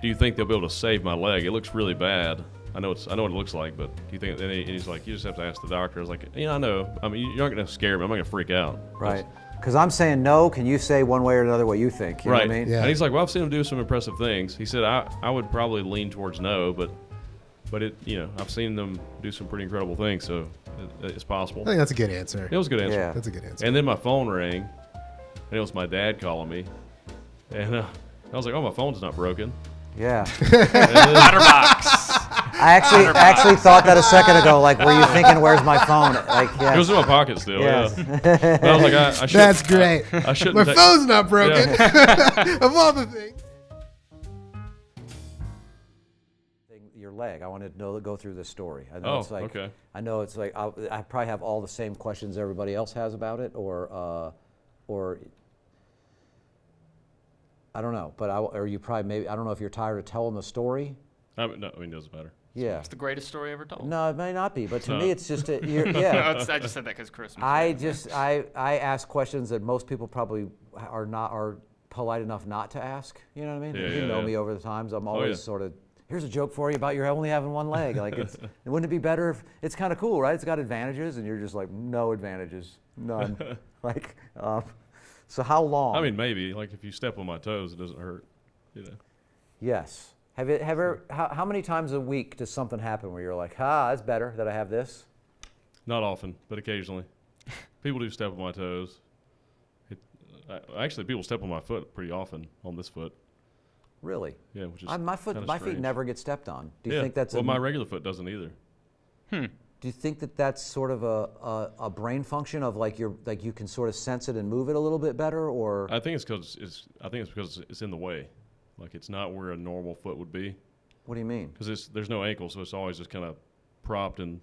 do you think they'll be able to save my leg? It looks really bad. I know what it looks like, but do you think? And he's like, you just have to ask the doctor. I was like, I know. I mean, you're not going to scare me. I'm not going to freak out. Right. Because I'm saying no. Can you say one way or another what you think? You know what I mean? Yeah. And he's like, well, I've seen him do some impressive things. He said, I would probably lean towards no, but it, I've seen them do some pretty incredible things, so it's possible. I think that's a good answer. It was a good answer. Yeah. That's a good answer. And then my phone rang, and it was my dad calling me, and I was like, oh, my phone's not broken. Yeah. Chatterbox. I actually thought that a second ago. Like, were you thinking, "Where's my phone?" Like, yeah. It was in my pocket still. Yes. Yeah. But I was like, I shouldn't. That's great. I shouldn't. My phone's not broken. Of all the things. Your leg. I wanted to go through this story. I know okay. I know it's like I probably have all the same questions everybody else has about it, or I don't know. But or you probably maybe I don't know if you're tired of telling the story. No, it doesn't matter. Yeah. It's the greatest story ever told. No, it may not be, but to No. me, it's just yeah. No, I just said that because Christmas. I ask questions that most people probably are polite enough not to ask. You know what I mean? Yeah, You yeah, know yeah. me over the times. I'm yeah. always sort of, here's a joke for you about your only having one leg. Like, wouldn't it be better if it's kind of cool, right? It's got advantages, and you're just like, no advantages, none. Like, so how long? I mean, maybe like if you step on my toes, it doesn't hurt. Yes. How many times a week does something happen where you're like, that's better that I have this? Not often, but occasionally. People do step on my toes. Actually, people step on my foot pretty often, on this foot. Really? Yeah, which is My feet strange. never get stepped on. Do you think that's my regular foot doesn't either. Do you think that that's sort of a brain function of like you can sort of sense it and move it a little bit better, or? I think it's because it's in the way. Like it's not where a normal foot would be. What do you mean? Because there's no ankle, so it's always just kind of propped and.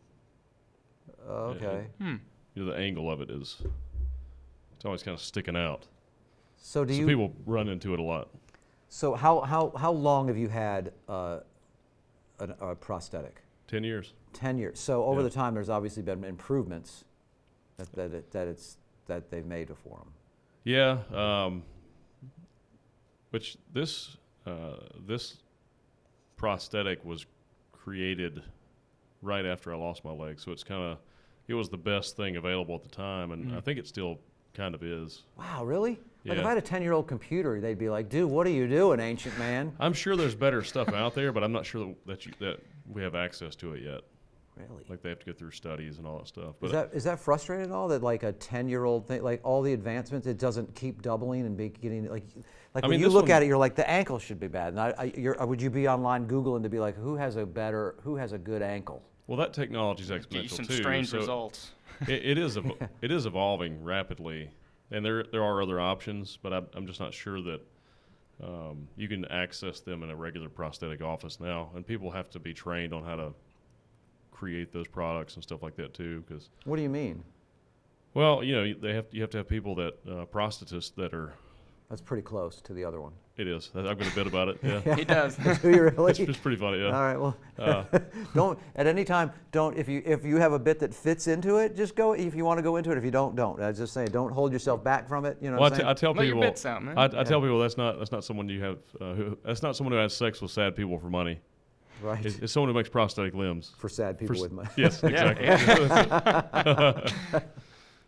Okay. The angle of it is. It's always kind of sticking out. So people run into it a lot. So how long have you had a prosthetic? 10 years. 10 years. So over Yeah. the time, there's obviously been improvements that they've made for them. Yeah. Which this prosthetic was created right after I lost my leg, so it was the best thing available at the time, and I think it still kind of is. Wow, really? Like Yeah. if I had a 10-year-old computer, they'd be like, "Dude, what are you doing, ancient man?" I'm sure there's better stuff out there, but I'm not sure that we have access to it yet. Really? Like they have to go through studies and all that stuff. But Is that frustrating at all? That like a 10-year-old thing, like all the advancements, it doesn't keep doubling and be getting like I when mean, you this look one- at it, you're like the ankle should be bad. And would you be online Googling to be like, who has a good ankle? well, that technology is Get you exponential some too. strange so results. it is evolving rapidly, and there are other options, but I'm just not sure that you can access them in a regular prosthetic office now, and people have to be trained on how to create those products and stuff like that too. Because What do you mean? well, you have to have people that prosthetists that are. That's pretty close to the other one. It is. I've got a bit about it. Yeah, He does. Do you really? it's pretty funny. Yeah. All right. Well, don't at any time. Don't if you have a bit that fits into it, just go. If you want to go into it, if you don't. I was just saying, don't hold yourself back from it. You know. Well, What I'm I tell Let your people. bits out, man. I tell people that's not someone you have. That's not someone who has sex with sad people for money. saying? Right. It's someone who makes prosthetic limbs. For sad people with money. Yes, exactly.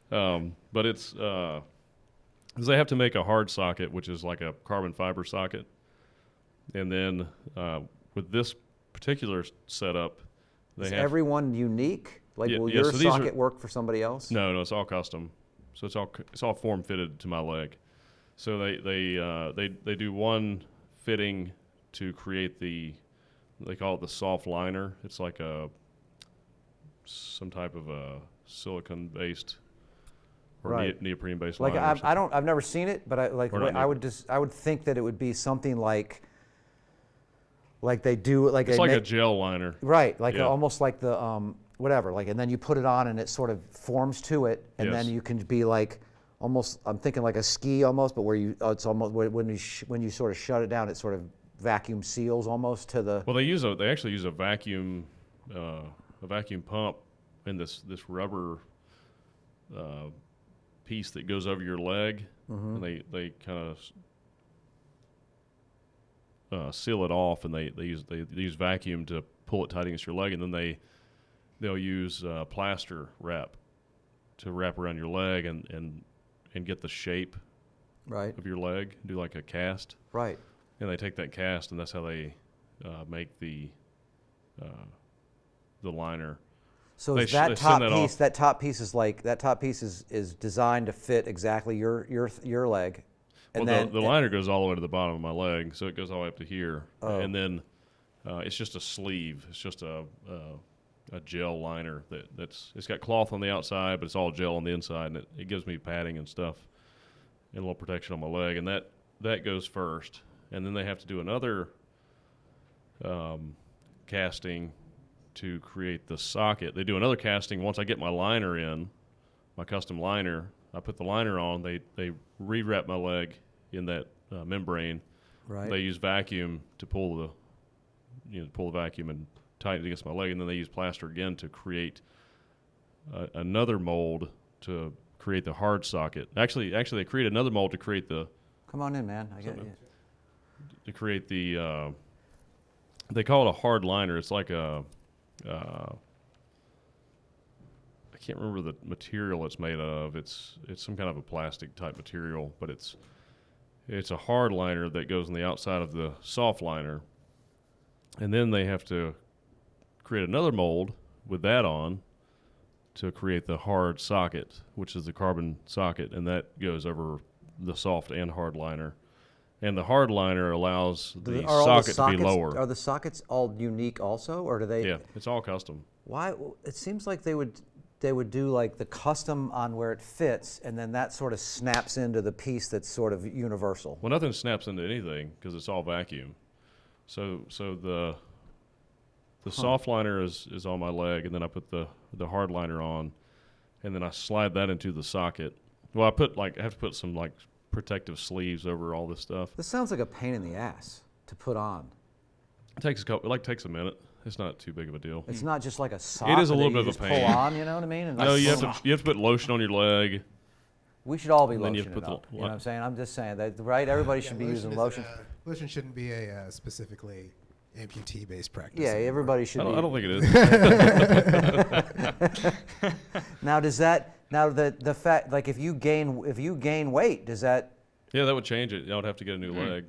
But it's because they have to make a hard socket, which is like a carbon fiber socket, and then with this particular setup, they Is have everyone unique? Like, Yeah, will yeah, your so these socket are- work for somebody else? no, it's all custom, so it's all form fitted to my leg. So they do one fitting to create they call it the soft liner. It's like some type of a silicon based or Right. neoprene based Like liner. I've never seen it, but Or not I would think that it would be something like they do like It's they like a make, gel liner. right, like Yeah. almost like the whatever, like, and then you put it on and it sort of forms to it, and Yes. then you can be like almost, I'm thinking like a ski almost, but where it's almost when you sort of shut it down, it sort of vacuum seals almost to the. Well, they actually use a vacuum pump in this rubber piece that goes over your leg, and they kind of seal it off, and they use vacuum to pull it tight against your leg, and then they'll use plaster wrap to wrap around your leg and get the shape Right. of your leg, do like a cast. Right. And they take that cast, and that's how they make the liner. So They is sh- that they top send that piece? off. That top piece is like that top piece is designed to fit exactly your leg, and Well, then the liner goes all the way to the bottom of my leg, so it goes all the way up to here, Oh. and then it's just a sleeve. It's just a gel liner it's got cloth on the outside, but it's all gel on the inside, and it gives me padding and stuff and a little protection on my leg, and that goes first, and then they have to do another casting to create the socket. They do another casting once I get my liner in, my custom liner. I put the liner on. They rewrap my leg in that membrane. right. They use vacuum to pull the vacuum and tighten it against my leg, and then they use plaster again to create another mold to create the hard socket. Actually, they create another mold to create the Come on in, man. I get Something. you. they call it a hard liner. It's like I can't remember the material it's made of. It's some kind of a plastic type material, but it's a hard liner that goes on the outside of the soft liner, and then they have to create another mold with that on to create the hard socket, which is the carbon socket, and that goes over the soft and hard liner. And the hard liner allows the Are all socket to be lower. Are the sockets all unique also, or do they? Yeah, it's all custom. Why? It seems like they would do like the custom on where it fits, and then that sort of snaps into the piece that's sort of universal. Well, nothing snaps into anything because it's all vacuum. So the soft liner is on my leg, and then I put the hard liner on, and then I slide that into the socket. Well, I have to put some like protective sleeves over all this stuff. This sounds like a pain in the ass to put on. It takes a minute. It's not too big of a deal. It's not just like a sock. It is a that little you bit of a just pain. Pull on, you know what I mean? And No, like, you have to put lotion on your leg. We should all be And then you lotioning put the- up. You know what I'm saying? I'm just saying that, right? Everybody should be using lotion. Lotion shouldn't be a specifically amputee-based practice. Yeah, anymore. everybody should I be. don't think it is. Now, the fact, like if you gain weight, does that? Yeah, that would change it. I would have to get a new leg.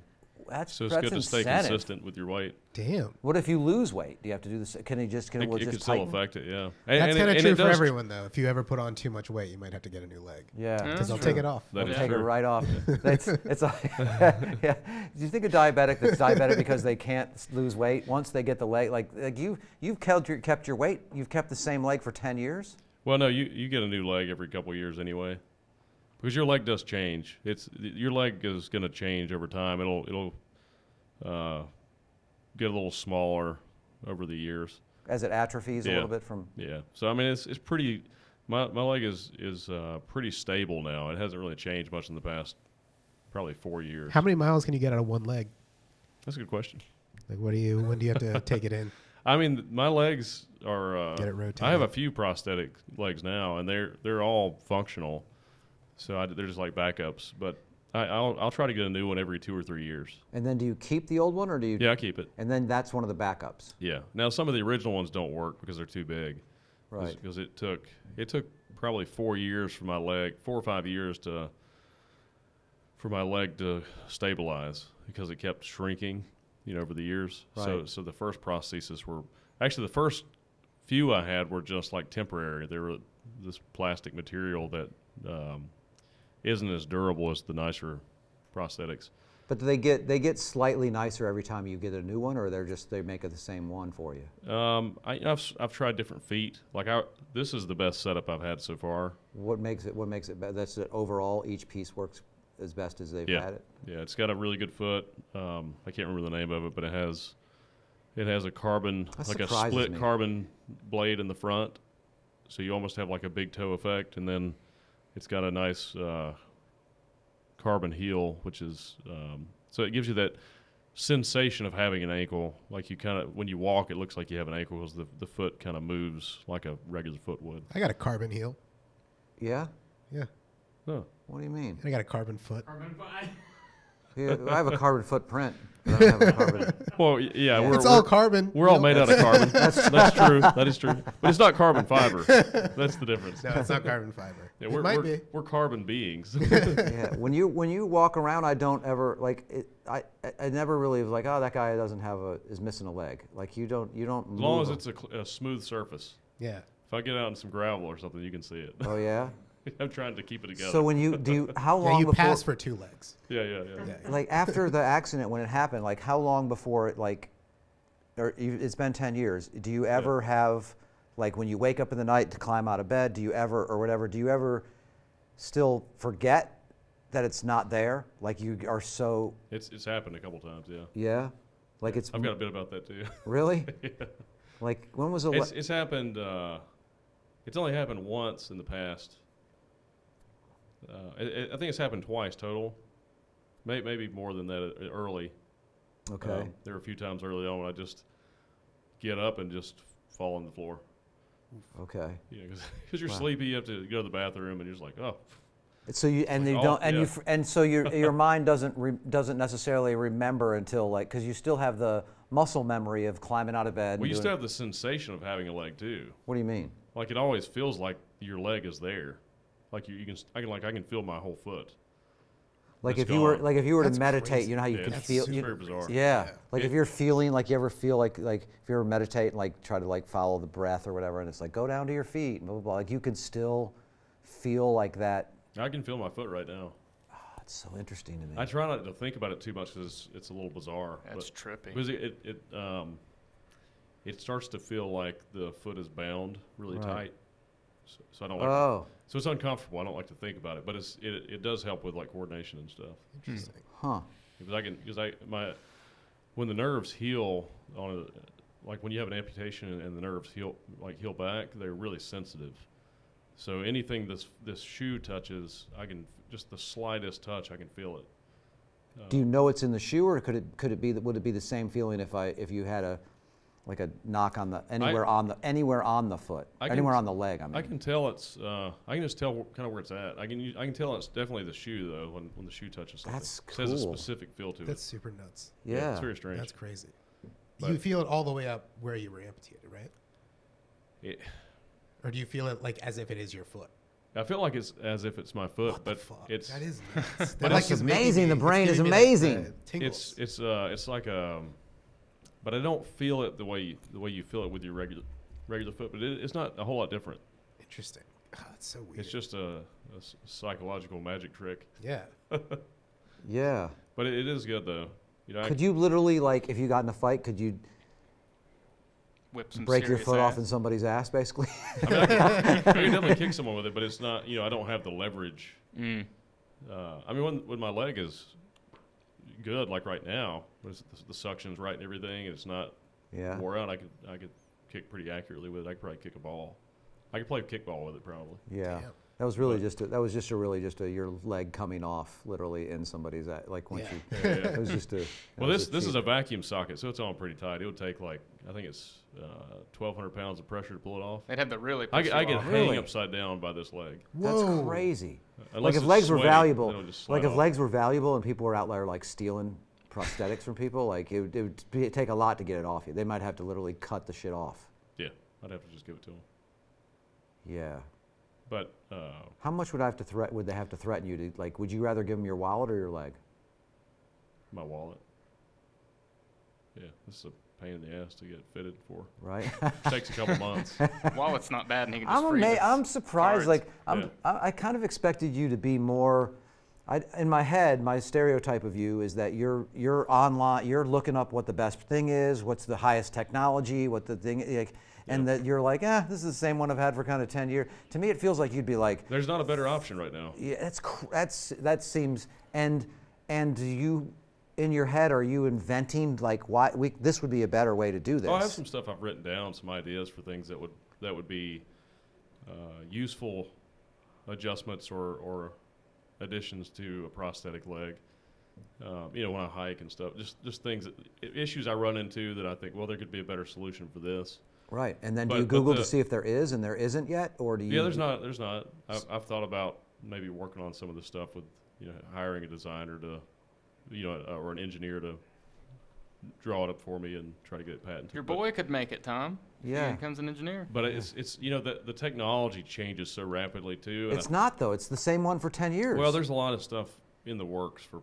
That's So it's good to stay incentive. consistent with your weight. Damn. What if you lose weight? Do you have to do this? Can it just It will could just still tighten? affect it, yeah. That's kind of and true it for does- everyone, though. If you ever put on too much weight, you might have to get a new leg. Yeah. Because they'll true. take it off. That They'll is take it true. right off. It's like, yeah. Do you think a diabetic that's diabetic because they can't lose weight once they get the leg? Like you've kept your weight. You've kept the same leg for 10 years. Well, no, you get a new leg every couple of years anyway, because your leg does change. Your leg is going to change over time. It'll get a little smaller over the years. As it atrophies a Yeah. little bit from. Yeah. So I mean, it's pretty. My leg is pretty stable now. It hasn't really changed much in the past probably 4 years. How many miles can you get out of one leg? That's a good question. Like, when do you have to take it in? I mean, my legs are. Get it rotated. I have a few prosthetic legs now, and they're all functional. So they're just like backups. But I'll try to get a new one every 2 or 3 years. And then do you keep the old one or do you? Yeah, I keep it. And then that's one of the backups. Yeah. Now some of the original ones don't work because they're too big. Right. Because it took probably 4 years for my leg, 4 or 5 years for my leg to stabilize because it kept shrinking, over the years. Right. So the first prostheses were actually the first few I had were just like temporary. They were this plastic material that isn't as durable as the nicer prosthetics. But do they get slightly nicer every time you get a new one, or they make it the same one for you? I've tried different feet. Like this is the best setup I've had so far. What makes it better? That's it. Overall, each piece works as best as they've had it. Yeah, it's got a really good foot. I can't remember the name of it, but it has a carbon, That like a surprises split me. carbon blade in the front, so you almost have like a big toe effect, and then it's got a nice carbon heel, which is so it gives you that sensation of having an ankle. Like you kind of when you walk, it looks like you have an ankle because the foot kind of moves like a regular foot would. I got a carbon heel. Yeah. Yeah. Oh. What do you mean? I got a carbon foot. Yeah, I have a carbon footprint. But I don't have a carbon. Well, yeah, It's all carbon. We're all made out of carbon. That's true. That is true. But it's not carbon fiber. That's the difference. No, it's not carbon fiber. Yeah, It might be. We're carbon beings. Yeah, when you walk around, I don't ever like it. I never really was like, oh, that guy is missing a leg. Like you don't. As long as it's a smooth surface. Yeah. If I get out in some gravel or something, you can see it. Oh yeah. I'm trying to keep it together. So when how long Yeah, you before? pass for 2 legs. Yeah. Like after the accident when it happened, like how long before it it's been 10 years. Do you ever have, like when you wake up in the night to climb out of bed, do you ever still forget that it's not there? Like you are so. It's happened a couple times, yeah. Yeah? Like I've got a bit about that too. Really? Yeah. Like when was the It's happened, it's only happened once in the past. I think it's happened twice total. Maybe more than that early. Okay. There were a few times early on when I just get up and just fall on the floor. Okay. You know, because you're Wow. sleepy, you have to go to the bathroom, and you're just like, oh. So you and Like, you oh, don't and yeah. and so your mind doesn't necessarily remember until like because you still have the muscle memory of climbing out of bed. We and used to doing- have the sensation of having a leg too. What do you mean? Like it always feels like your leg is there. Like I can feel my whole foot. Like It's if you were to That's meditate, crazy. you know how you Yeah, can it's feel. super bizarre. Yeah. Like It- if you're feeling like you ever feel like if you ever meditate and like try to like follow the breath or whatever, and it's like go down to your feet, and blah blah blah. Like you can still feel like that. I can feel my foot right now. That's so interesting to me. I try not to think about it too much because it's a little bizarre. That's but- trippy. Because it starts to feel like the foot is bound really Right. Oh. tight. So I don't like. So it's uncomfortable. I don't like to think about it, but it does help with like coordination and stuff. Interesting. Huh. When the nerves heal like when you have an amputation and the nerves heal back, they're really sensitive. So anything this shoe touches, just the slightest touch, I can feel it. Do you know it's in the shoe, or would it be the same feeling if you had a knock on anywhere on the foot, anywhere on the leg? I mean, I can tell I can just tell kind of where it's at. I can tell it's definitely the shoe though when the shoe touches something. That's It has a cool. specific feel to That's it. super nuts. yeah. It's very strange. That's crazy. But- You feel it all the way up where you were amputated, right? It- Or do you feel it like as if it is your foot? I feel like it's as if it's my foot, What the but fuck? it's That is nuts. But That it's is making amazing. The it's brain is giving me, amazing. tingles. it's like but I don't feel it the way you feel it with your regular foot. But it's not a whole lot different. Interesting. Oh, it's so weird. It's just a psychological magic trick. yeah. Yeah. But it is good though. You know, Could you literally like if you got in a fight, could you Whip some break your serious foot off ass. in somebody's ass, basically? I can definitely kick someone with it, but it's not. I don't have the leverage. Mm. I mean, when my leg is good, like right now, the suction's right and everything, and it's not Yeah. wore out, I could kick pretty accurately with it. I could probably kick a ball. I could play kickball with it probably. Yeah. Damn. That was really just your leg coming off literally in somebody's like once Yeah. you. Yeah. It was just a. Well, this is a vacuum socket, so it's on pretty tight. It would take I think it's 1,200 pounds of pressure to pull it off. They'd have to really I push get you off. Really? hang upside down by this leg. That's Whoa. crazy. Unless Like if it's legs were sweaty, valuable, then it'll just slide like if off. legs were valuable and people were out there like stealing prosthetics from people, like it'd take a lot to get it off you. They might have to literally cut the shit off. Yeah, I'd have to just give it to them. Yeah. But How much would they have to threaten you to like? Would you rather give them your wallet or your leg? my wallet. Yeah, this is a pain in the ass to get fitted for. Right. Takes a couple months. Wallet's not bad, and he can just I'm freeze his I'm surprised. cards. Like I kind of expected you to be more. In my head, my stereotype of you is that you're online. You're looking up what the best thing is, what's the highest technology, what the thing like, and that you're like, this is the same one I've had for kind of 10 years. To me, it feels like you'd be like, There's not a better option right now. yeah, that seems and do you. In your head, are you inventing like why this would be a better way to do this? Oh, I have some stuff I've written down, some ideas for things that would be useful adjustments or additions to a prosthetic leg. When I hike and stuff, just things issues I run into that I think, well, there could be a better solution for this. Right, and then do But- you but Google the- to see if there is, and there isn't yet, or do you? Yeah, there's not. I've thought about maybe working on some of the stuff with hiring a designer to or an engineer to draw it up for me and try to get it patented. Your boy could make it, Tom. Yeah. He becomes an engineer. But it's the technology changes so rapidly too. And It's not though. It's the same one for 10 years. well, there's a lot of stuff in the works for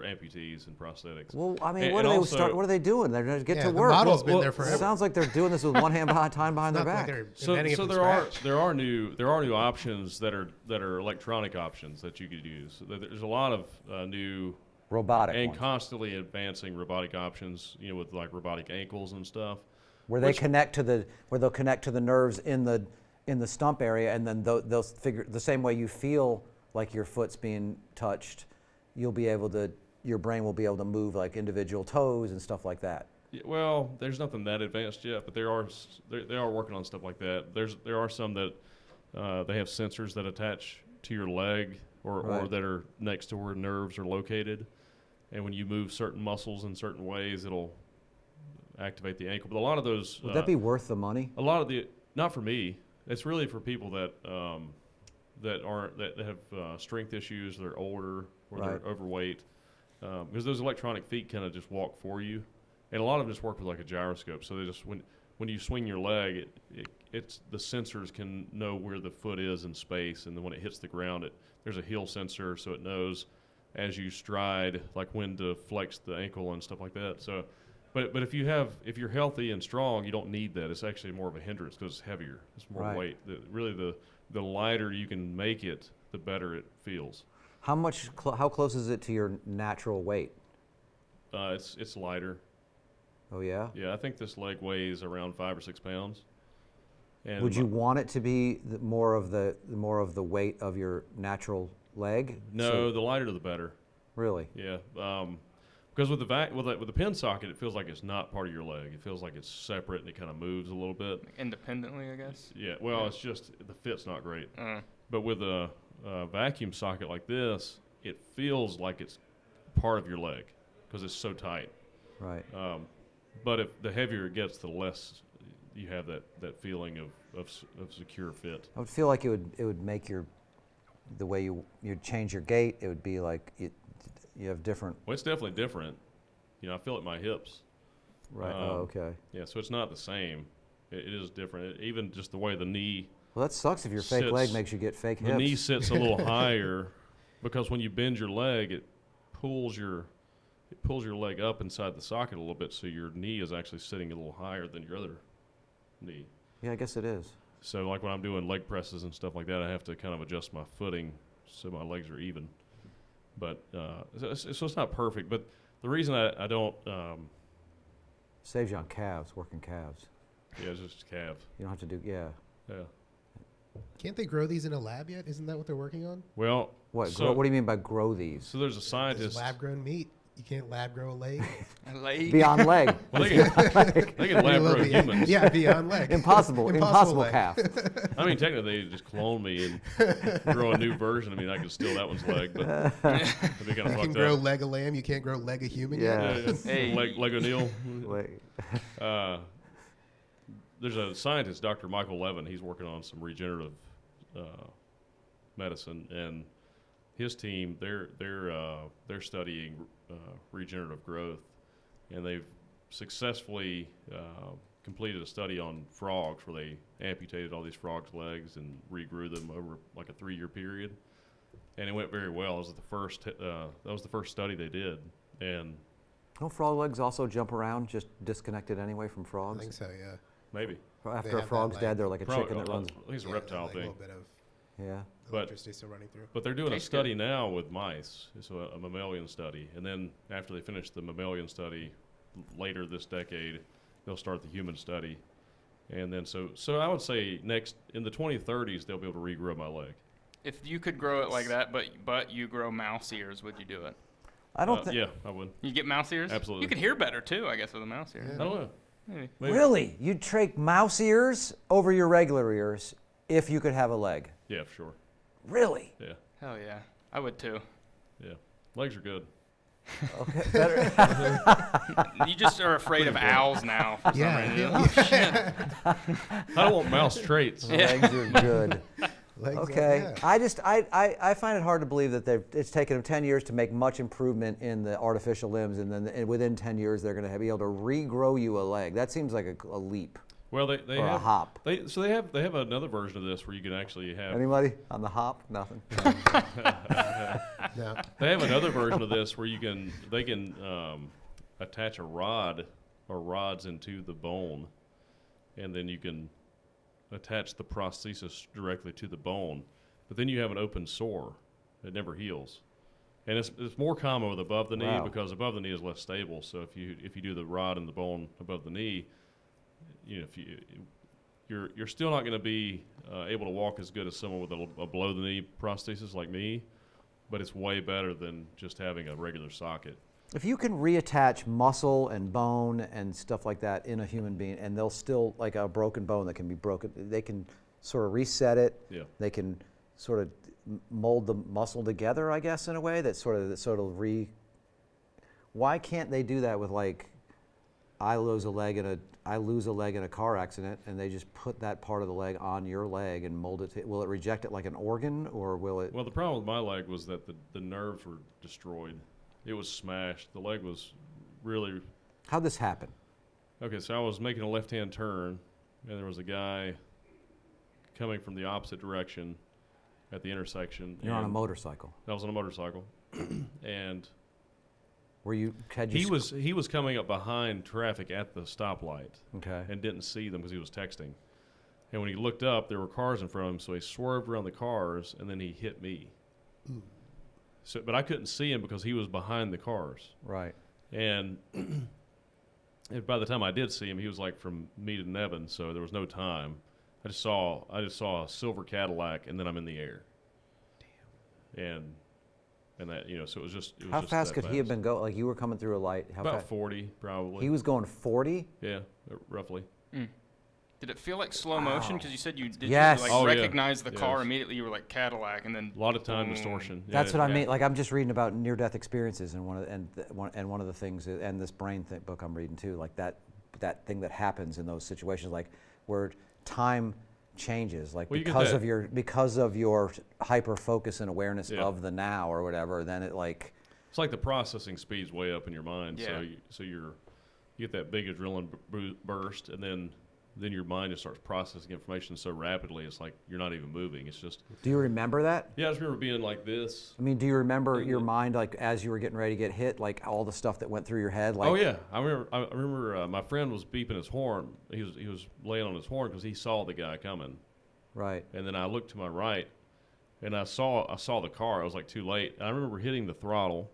amputees and prosthetics. Well, I mean, And- what and are also- what are they doing? They're going to get Yeah, to the work. model's been Well, there It forever. sounds like they're doing this with one hand behind It's their not like back. they're So inventing it from scratch. there are new options that are electronic options that you could use. There's a lot of new Robotic and ones. constantly advancing robotic options. With like robotic ankles and stuff. Where they which- they'll connect to the nerves in the stump area, and then they'll figure the same way you feel like your foot's being touched, your brain will be able to move like individual toes and stuff like that. Yeah, well, there's nothing that advanced yet, but they are working on stuff like that. There are some that they have sensors that attach to your leg or Right. that are next to where nerves are located, and when you move certain muscles in certain ways, it'll activate the ankle. But a lot of those Would that be worth the money? a lot of the not for me. It's really for people that have strength issues. They're older or Right. they're overweight. Because those electronic feet kind of just walk for you, and a lot of them just work with like a gyroscope. So they just when you swing your leg, it's the sensors can know where the foot is in space, and then when it hits the ground, there's a heel sensor, so it knows as you stride like when to flex the ankle and stuff like that. So. But if you're healthy and strong, you don't need that. It's actually more of a hindrance because it's heavier. It's more Right. weight. The lighter you can make it, the better it feels. How close is it to your natural weight? It's lighter. Oh yeah. Yeah, I think this leg weighs around 5 or 6 pounds. And Would you want it to be more of the weight of your natural leg? No, So- the lighter the better. really. Yeah. Because with the pin socket, it feels like it's not part of your leg. It feels like it's separate and it kind of moves a little bit. Independently, I guess. Yeah. Well, it's just the fit's not great. Uh, But with a vacuum socket like this, it feels like it's part of your leg because it's so tight. Right. But if the heavier it gets, the less you have that feeling of secure fit. I would feel like it would make the way you'd change your gait. It would be like you have different. Well, it's definitely different. I feel it in my hips. Right. Um, Okay. Yeah, so it's not the same. It is different. Even just the way the knee Well, that sucks if your fake leg sits- makes you get fake the hips. knee sits a little higher because when you bend your leg, it pulls your leg up inside the socket a little bit, so your knee is actually sitting a little higher than your other knee. Yeah, I guess it is. So like when I'm doing leg presses and stuff like that, I have to kind of adjust my footing so my legs are even. But so it's not perfect. But the reason I don't, Saves you on calves, working calves. yeah, it's just calf. You don't have to do. Yeah. Yeah. Can't they grow these in a lab yet? Isn't that what they're working on? Well, What? So, What do you mean by grow these? so there's a This scientist. lab grown meat. You can't lab grow a leg. a leg. Beyond leg. Well, they can lab grow Yeah, humans. Yeah, beyond leg. Impossible leg. calf. I mean, technically, they just clone me and grow a new version. I mean, I could steal that one's leg, but it'd be kind of You can fucked grow up. leg of lamb. You can't grow leg of human. Yeah. Yet? Yeah, Hey. Leg O'Neill. Wait. There's a scientist, Dr. Michael Levin. He's working on some regenerative medicine, and his team they're studying regenerative growth, and they've successfully completed a study on frogs where they amputated all these frogs' legs and regrew them over like a 3-year period, and it went very well. It was the first study they did, and Don't frog legs also jump around, just disconnected anyway from I frogs? think so. Yeah. maybe After They a have frog's that, dead, like- they're like a probably, chicken that runs. I think it's a Yeah, reptile like a thing. little bit of Yeah. But- electricity still running through. But they're doing a Tastes study now with mice. It's a mammalian study. And then after they finish the mammalian study later this decade, they'll start the human study. And then so I would say in the 2030s, they'll be able to regrow my leg. If you could grow it like that, but you grow mouse ears, would you do it? I don't think. Yeah, I would. You get mouse ears? Absolutely. You could hear better too, I guess, with a mouse ear. Yeah. I don't know. Maybe. Maybe. Really? You'd trade mouse ears over your regular ears if you could have a leg? Yeah, for sure. Really? Yeah, Hell yeah. I would too. yeah. Legs are good. Okay. Better. You just are afraid of owls now for some Yeah. reason. I don't want mouse traits. Legs are good. Legs up, Okay. yeah. I find it hard to believe that it's taken them 10 years to make much improvement in the artificial limbs, and then within 10 years they're going to be able to regrow you a leg. That seems like a leap. Well, they Or a have hop. They have another version of this where you can actually have. Anybody on the hop? Nothing. No. They have another version of this where they can attach a rod or rods into the bone, and then you can attach the prosthesis directly to the bone. But then you have an open sore; it never heals, and it's more common with above the knee Wow. because above the knee is less stable. So if you do the rod in the bone above the knee, you're still not going to be able to walk as good as someone with a below the knee prosthesis like me, but it's way better than just having a regular socket. If you can reattach muscle and bone and stuff like that in a human being, and they'll still, like a broken bone that can be broken, they can sort of reset it. Yeah. They can sort of mold the muscle together, I guess, in a way that sort of Why can't they do that with, like, I lose a leg in a car accident, and they just put that part of the leg on your leg and mold it? Will it reject it like an organ, or will it? Well, the problem with my leg was that the nerves were destroyed. It was smashed. The leg was really. How'd this happen? Okay, so I was making a left-hand turn, and there was a guy coming from the opposite direction at the intersection. You're on a motorcycle. I was on a motorcycle, and he was coming up behind traffic at the stoplight. Okay. And didn't see them because he was texting. And when he looked up, there were cars in front of him, so he swerved around the cars, and then he hit me. So, but I couldn't see him because he was behind the cars. Right. And by the time I did see him, he was like from me to Nevin, so there was no time. I just saw a silver Cadillac, and then I'm in the air. Damn. And that, so it was just. How fast could he have been going? Like, you were coming through a light. How About fast? 40, probably. He was going 40. Yeah, roughly. Did it feel like slow motion? Because you said Yes. you Oh, yeah. recognize the car Yes. immediately. You were like Cadillac, and then A lot of time boom. distortion. That's what I yeah. mean. Like, I'm just reading about near-death experiences, and one of the things, and this brain book I'm reading too, like that thing that happens in those situations, like where time changes, like Well, you get because of your hyper focus and awareness Yeah. of the now or whatever. Then it like. It's like the processing speed's way up in your mind. Yeah. So you get that big adrenaline burst, and then your mind just starts processing information so rapidly. It's like you're not even moving. It's just. Do you remember that? Yeah, I just remember being like this. I mean, do you remember your mind, like, as you were getting ready to get hit, like all the stuff that went through your head? Like, Oh yeah, I remember my friend was beeping his horn. He was laying on his horn because he saw the guy coming. Right. And then I looked to my right, and I saw the car. I was like too late. And I remember hitting the throttle,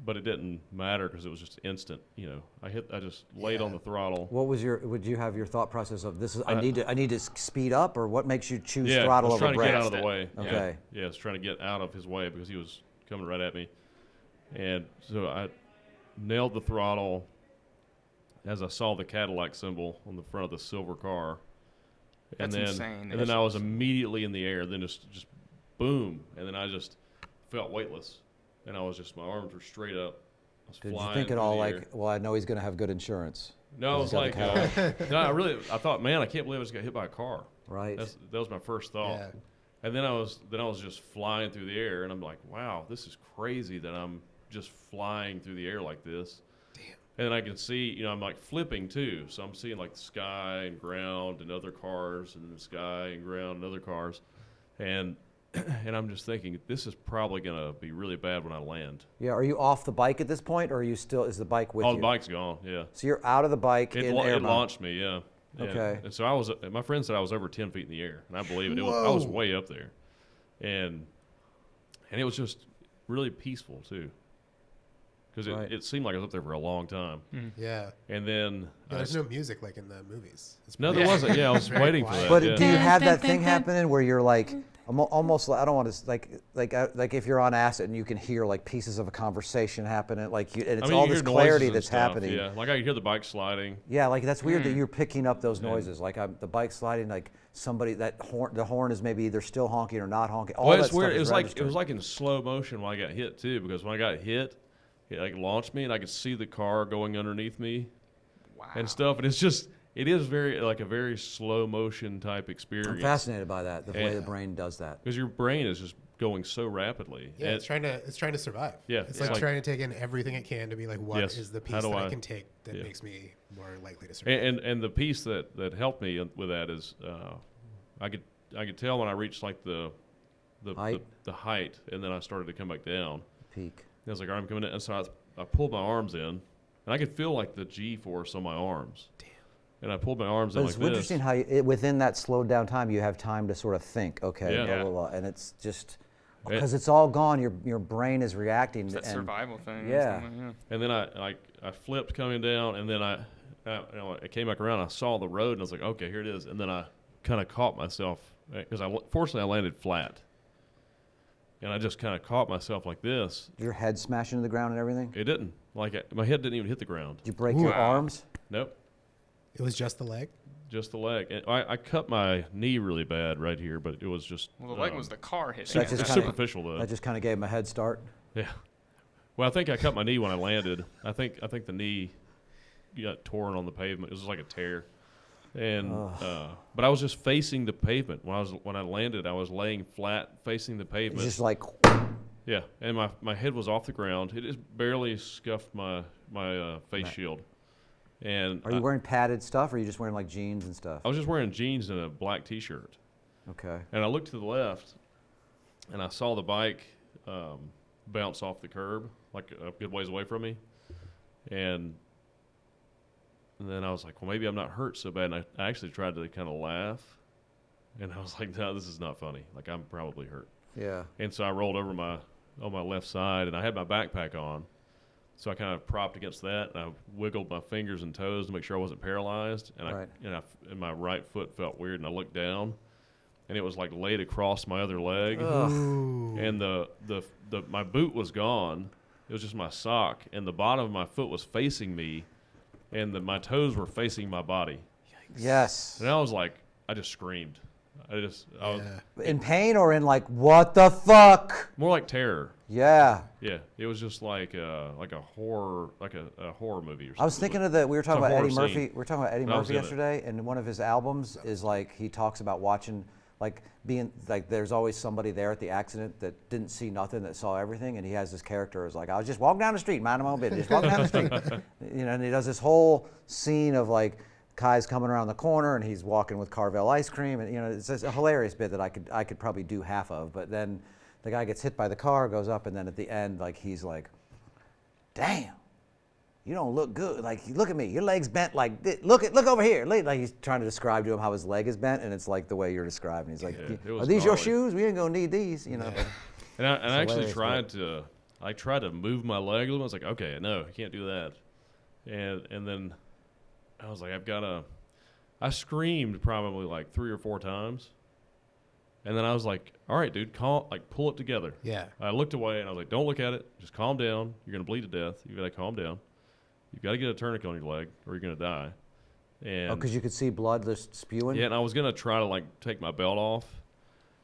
but it didn't matter because it was just instant. I just laid on the throttle. What was would you have your thought process of this is I need to speed up, or what makes you choose Yeah, throttle I was over trying to get brakes? out of the way. Okay. Yeah, I was trying to get out of his way because he was coming right at me. And so I nailed the throttle as I saw the Cadillac symbol on the front of the silver car. That's and then, insane. And then I was immediately in the air, then just boom. And then I just felt weightless. And my arms were straight up. I was Did you flying think it through all the like, air. well, I know he's going to have good insurance? No, I was He's got like, a Cadillac. I thought, man, I can't believe I just got hit by a car. Right. That was my first thought. Yeah. And then I was just flying through the air, and I'm like, wow, this is crazy that I'm just flying through the air like this. Damn. And then I can see, I'm like flipping too, so I'm seeing like the sky and ground and other cars, and then the sky and ground and other cars, and I'm just thinking this is probably gonna be really bad when I land. Yeah. Are you off the bike at this point, or are you still? Is the bike with Oh, you? the bike's gone. Yeah. So you're out of the bike It in air. launched me. Yeah. Okay. And so my friend said I was over 10 feet in the air, and I believe it. I was Whoa. way up there, and it was just really peaceful too, because Right. it seemed like I was up there for a long time. Yeah. And then There's no music like in the movies. It's no, there pretty- wasn't. Yeah, I was Very waiting for quiet. that. But yeah. do you have that thing happening where you're like almost? I don't want to like if you're on acid and you can hear like pieces of a conversation happening, like and it's I mean, all you this hear clarity noises and that's stuff, happening. Yeah, like I could hear the bike sliding. Yeah, like that's weird that you're picking up those noises. Like the bike sliding, like somebody the horn is maybe either still honking or not honking. All Well, that it's weird. stuff is It registering. was like in slow motion when I got hit too, because when I got hit, it like launched me, and I could see the car going underneath me Wow. and stuff, and it's just It is like a very slow motion type experience. I'm fascinated by that, the way And- the brain does that. Because your brain is just going so rapidly. Yeah, And it's trying to survive. Yeah, it's it's like like- trying to take in everything it can to be like, what is Yes, the how piece do that I I- can take that yeah. makes me more likely to survive. and the piece that helped me with that is I could tell when I reached like the Height? the height, and then I started to come back down. Peak. And I was like, all right, I'm coming in. And so I pulled my arms in, and I could feel like the G-force on my arms. Damn. And I pulled my arms But in it's like this. interesting how within that slowed down time, you have time to sort of think, okay, Yeah. blah, blah, blah. And it's just, It- because it's all gone, your brain is reacting. It's that and survival thing. Yeah. Yeah. And then I flipped coming down, and then I came back around. I saw the road, and I was like, okay, here it is. And then I kind of caught myself because fortunately I landed flat, and I just kind of caught myself like this. Your head smash into the ground and everything? It didn't my head didn't even hit the ground. Did you break your Wow. arms? Nope, It was just the leg. just the leg. And I cut my knee really bad right here, but it was just Well, the leg was the car hitting. So it. that's just it's kinda- superficial though. That just kind of gave him a head start. Yeah. Well, I think I cut my knee when I landed. I think the knee got torn on the pavement. It was like a tear. And but I was just facing the pavement when I landed. I was laying flat, facing the It's pavement. just like, Yeah, and my head was off the ground. It just barely scuffed my face shield. And are you wearing padded stuff, or are you just wearing like jeans and stuff? I was just wearing jeans and a black T-shirt. Okay. And I looked to the left, and I saw the bike bounce off the curb, like a good ways away from me. And then I was like, well, maybe I'm not hurt so bad. And I actually tried to kind of laugh. And I was like, no, this is not funny. Like, I'm probably hurt. Yeah. And so I rolled over on my left side, and I had my backpack on. So I kind of propped against that, and I wiggled my fingers and toes to make sure I wasn't paralyzed. And Right. and my right foot felt weird, and I looked down, and it was like laid across my other leg. Ugh. Ooh. And my boot was gone. It was just my sock, and the bottom of my foot was facing me, and my toes were facing my body. Yes. And I was like, I just screamed. I was Yeah. In pain or in like, what the fuck? more like terror. Yeah. Yeah, it was just like a horror, like a horror movie or something. I was thinking of we were talking It's a about Eddie horror Murphy. scene. We were talking about Eddie And I was Murphy in it. yesterday, and one of his albums is like he talks about watching, like being like there's always somebody there at the accident that didn't see nothing, that saw everything, and he has this character as like, I was just walking down the street, minding my own business, just walking down the street, and he does this whole scene of like Kai's coming around the corner and he's walking with Carvel ice cream, and it's just a hilarious bit that I could probably do half of, but then the guy gets hit by the car, goes up, and then at the end, like he's like, damn, you don't look good. Like, look at me, your leg's bent like this. Look over here. Like he's trying to describe to him how his leg is bent, and it's like the way you're describing. He's like, Yeah, it are was these your gnarly. shoes? We ain't gonna need these, And I actually hilarious, tried to move my leg a little. I was like, okay, no, I can't do that. And then I was like, I screamed probably like 3 or 4 times. And then I was like, all right, dude, pull it together. Yeah. I looked away and I was like, don't look at it. Just calm down. You're going to bleed to death. You got to calm down. You've got to get a tourniquet on your leg or you're going to die. And because you could see blood just spewing. yeah, and I was going to try to like take my belt off.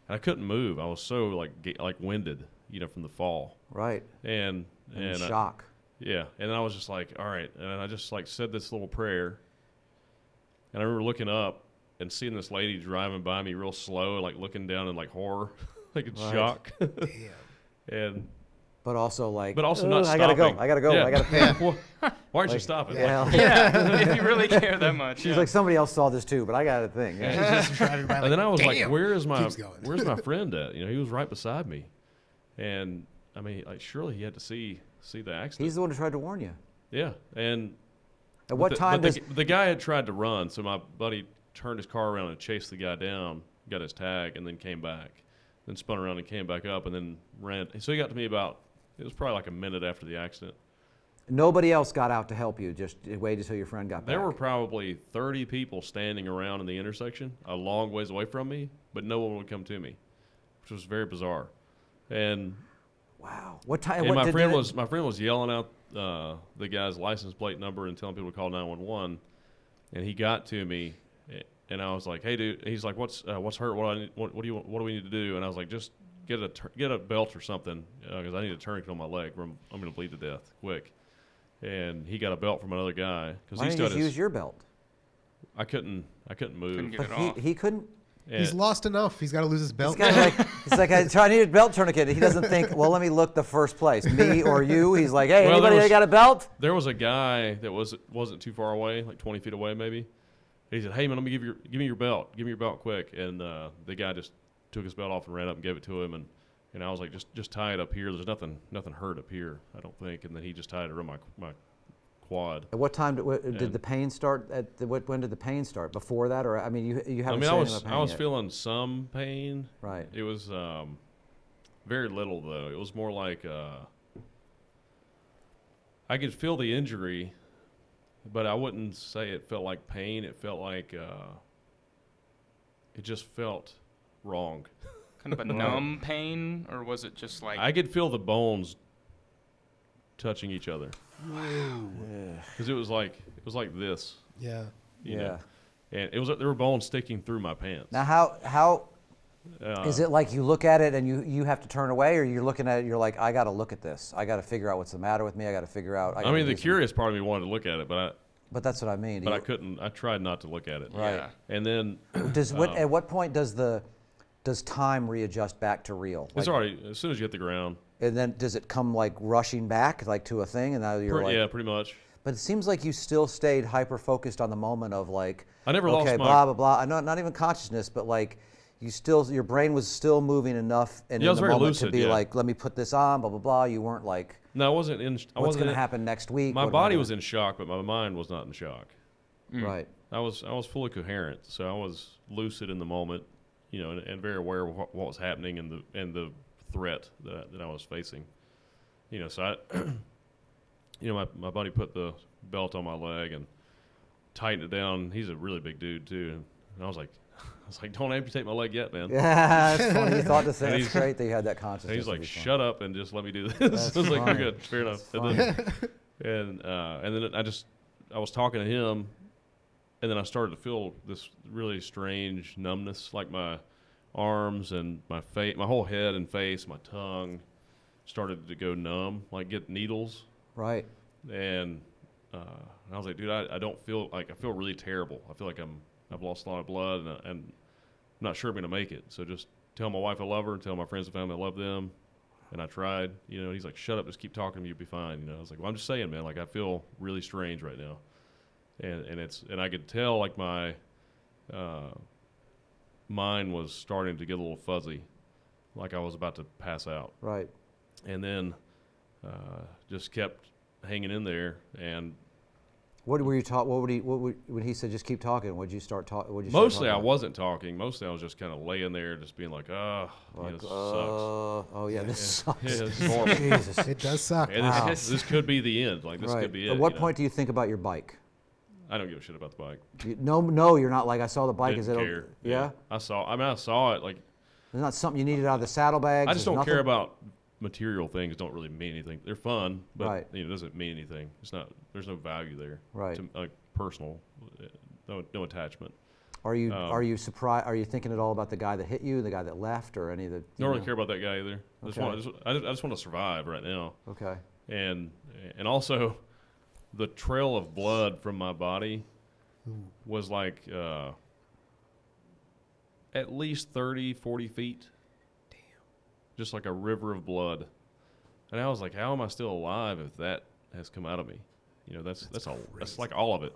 And I couldn't move. I was so like winded, from the fall. Right. And In I- shock. yeah, and then I was just like, all right, and I just like said this little prayer, and I remember looking up and seeing this lady driving by me real slow, like looking down in like horror, like in Right. shock, Damn. and But also like, but also not I stopping. gotta go. Yeah. I gotta pay. Why aren't you Like, stopping? Yeah. Yeah, if you really care that much. She's yeah. like, somebody else saw this too, but I got a thing. Yeah. She's just driving by And then I was like, "Damn." where's my Keeps going. friend at? He was right beside me, and I mean, like surely he had to see the accident. He's the one who tried to warn you. Yeah, and At what But time but does the guy had tried to run, so my buddy turned his car around and chased the guy down, got his tag, and then came back. Then spun around and came back up, and then ran. So he got to me it was probably like a minute after the accident. nobody else got out to help you? Just waited until your friend got back. There were probably 30 people standing around in the intersection, a long ways away from me, but no one would come to me, which was very bizarre. And Wow. What time? And what, my did- friend did- was yelling out the guy's license plate number and telling people to call 911, and he got to me, and I was like, "Hey, dude," he's like, "What's hurt? What do we need to do?" And I was like, "Just get a belt or something because I need a tourniquet on my leg. Or I'm going to bleed to death quick." And he got a belt from another guy because Why he didn't you still just use your belt? I couldn't move. Couldn't get But it off. he couldn't. He's And- lost enough. He's got to lose his belt. He's like, I need a belt tourniquet. He doesn't think, well, let me look the first place, me or you. He's like, hey, Well, anybody that got a belt? There was a guy that wasn't too far away, like 20 feet away maybe. He said, "Hey man, let me give me your belt. Give me your belt quick." And the guy just took his belt off and ran up and gave it to him. And I was like, just tie it up here. There's nothing hurt up here, I don't think. And then he just tied it around my quad. At what time did the pain start? When did the pain start? Before that, or I mean, you haven't. I said was feeling some pain. Right. It was very little though. It was more like I could feel the injury, but I wouldn't say it felt like pain. It felt like it just felt wrong. Kind of a numb pain, or was it just like? I could feel the bones touching each other. Because it was like this. Yeah. You know? And it was there were bones sticking through my pants. Now, how is it like you look at it and you have to turn away, or you're looking at it, you're like, I got to look at this. I got to figure out what's the matter with me. I got to figure out. I mean, the curious part of me wanted to look at it, but that's what I mean. I couldn't. I tried not to look at it. Right. Yeah. And then At what point does time readjust back to real? it's already as soon as you hit the ground. And then does it come like rushing back like to a thing, and now you're like, Yeah, pretty much. But it seems like you still stayed hyper focused on the moment of like, I never okay, lost my. blah blah blah. I know, not even consciousness, but like your brain was still moving enough, and Yeah, I in was the very moment lucid, to be yeah. like, let me put this on, blah blah blah. You weren't like, No, I wasn't in. I what's wasn't going to in- happen next week? My What am I body gonna- was in shock, but my mind was not in shock. right. I was fully coherent, so I was lucid in the moment, and very aware of what was happening and the threat that I was facing. So I, my buddy put the belt on my leg and tightened it down. He's a really big dude too, and I was like, don't amputate my leg yet, man. Yeah, that's funny. You thought to say And that's he's- great that you had that consciousness. And he's to like, be fun. shut up and just let me do this. That's I was like, funny. you're good, fair enough. That's And then I was talking to him, and then I started to feel this really strange numbness, like my arms and my face, my whole head and face, my tongue started to go numb, like get needles. Right. And I was like, dude, I don't feel like, I feel really terrible. I feel like I've lost a lot of blood, and I'm not sure I'm going to make it. So just tell my wife I love her, and tell my friends and family I love them. And I tried, and he's like, shut up, just keep talking to me, you'll be fine. I was like, well, I'm just saying, man, like I feel really strange right now. And I could tell like my mind was starting to get a little fuzzy, like I was about to pass out. Right. And then just kept hanging in there. And What were you taught? When he said just keep talking? Would you start talking? mostly I wasn't talking. Mostly I was just kind of laying there, just being like, Like, this sucks. oh yeah, this sucks. Yeah, this is horrible. Jesus. It does suck. And Wow. this could be the end. Like this Right. could be it. At what point do you think about your bike? I don't give a shit about the bike. No, you're not like I saw the bike. Didn't Is it? care. Yeah. I saw it. Like It's not something you needed out of the saddlebags. I just There's don't care nothing? about material things. Don't really mean anything. They're fun, but Right. it doesn't mean anything. It's not. There's no value there. Right. Like personal, no attachment. Are you surprised? Are you thinking at all about the guy that hit you, the guy that left, or any of the? Don't really care about that guy either. I Okay. just want to survive right now. Okay. And also, the trail of blood from my body was like at least 30, 40 feet. Damn. Just like a river of blood. And I was like, how am I still alive if that has come out of me? That's like all of it.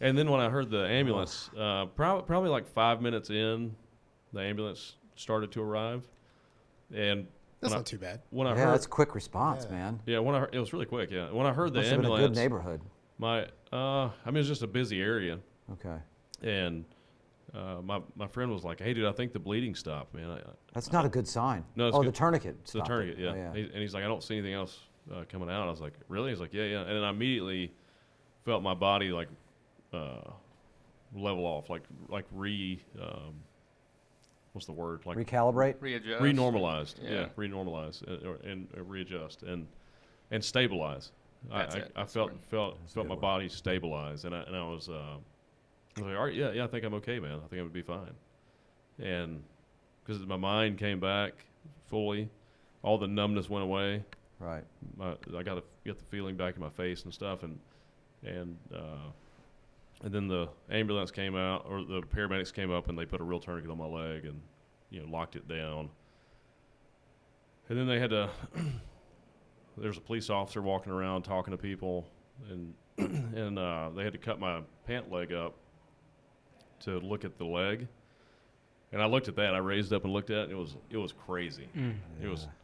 And then when I heard the ambulance, probably like 5 minutes in, the ambulance started to arrive. And That's not too bad. when I Yeah, heard, that's quick response, man. yeah, it was really quick. Yeah, when I heard the Must have been a ambulance, good neighborhood. it was just a busy area, Okay. and my friend was like, "Hey, dude, I think the bleeding stopped, man." That's not a good sign. No, it's oh, good. the tourniquet. It's the stopped tourniquet, it. yeah. Oh, And he's like, "I don't see anything else coming out." I was like, "Really?" He's like, "Yeah, yeah." And then I immediately felt my body like level off, like what's the word? Like Recalibrate. Readjust. renormalized. Yeah. Yeah, renormalize and readjust and stabilize. That's I it. I That's felt the felt That's a felt good my word. body stabilize, and I was like, all right, yeah, I think I'm okay, man. I think I'm gonna be fine. And because my mind came back fully, all the numbness went away. Right. I got the feeling back in my face and stuff, and And then the ambulance came out, or the paramedics came up, and they put a real tourniquet on my leg and, locked it down. And then they had to, there was a police officer walking around talking to people, and they had to cut my pant leg up to look at the leg. And I looked at that. I raised up and looked at it. It was crazy.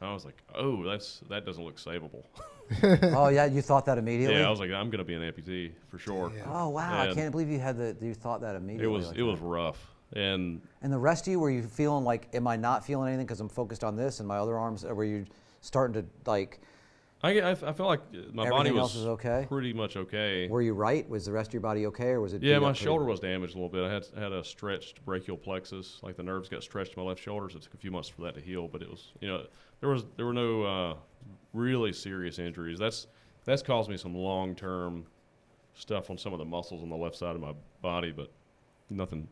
I was like, oh, that doesn't look savable. Oh yeah, you thought that immediately? Yeah, I was like, I'm gonna be an amputee for sure. Yeah. Oh wow, And I can't believe you thought that immediately. It was rough. And the rest of you, were you feeling like, am I not feeling anything because I'm focused on this and my other arms? Or were you starting to like? I felt like my body Everything was else is okay? pretty much okay. Were you right? Was the rest of your body okay, or was it? Yeah, beat my up pretty- shoulder was damaged a little bit. I had a stretched brachial plexus, like the nerves got stretched to my left shoulder. So it took a few months for that to heal. But it was, there were no really serious injuries. That's caused me some long-term stuff on some of the muscles on the left side of my body, but nothing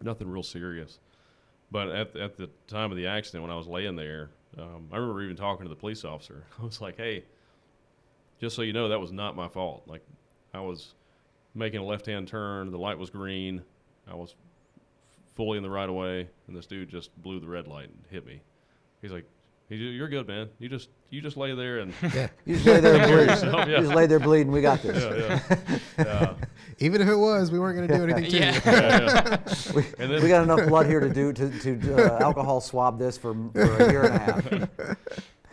real serious. But at the time of the accident, when I was laying there, I remember even talking to the police officer. I was like, hey, just so you know, that was not my fault. Like, I was making a left-hand turn. The light was green. I was fully in the right of way, and this dude just blew the red light and hit me. He's like, you're good, man. You just lay there and You just lay there and bleed. yourself, You just lay there bleeding. We got this. yeah. Even if it was, we weren't going to do anything to you. Yeah. And then, We got enough blood here to alcohol swab this for a year and a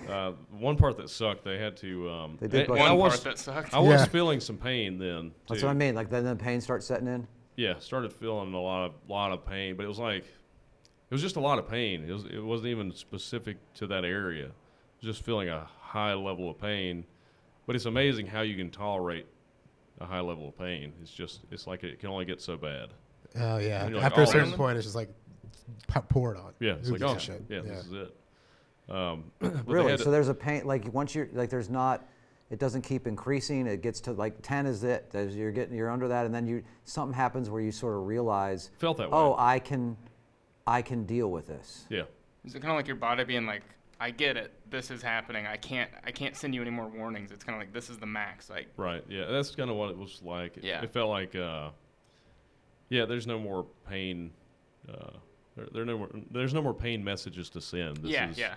half. one part that sucked, they had to. They did and both. I One was part that sucked. I was Yeah. feeling some pain then. That's too. what I mean. Like then the pain starts setting in. Yeah, started feeling a lot of pain, but it was just a lot of pain. It wasn't even specific to that area. It was just feeling a high level of pain. But it's amazing how you can tolerate a high level of pain. It's like it can only get so bad. Oh yeah. And you're like, After a oh, certain man. point, it's just like pour it on. Yeah, it's Who like, gives oh a shit? yeah, this is it. But they Really? had to- So there's a pain. Like once you're like, there's not. It doesn't keep increasing. It gets to like 10 is it. As you're under that, and then something happens where you sort of realize, felt that way. oh, I can deal with this. Yeah. Is it kind of like your body being like, I get it. This is happening. I can't send you any more warnings. It's kind of like, this is the max. Like, Right. Yeah, that's kind of what it was like. Yeah. It felt like, there's no more pain. There's no more pain messages to send. This yeah, is, yeah.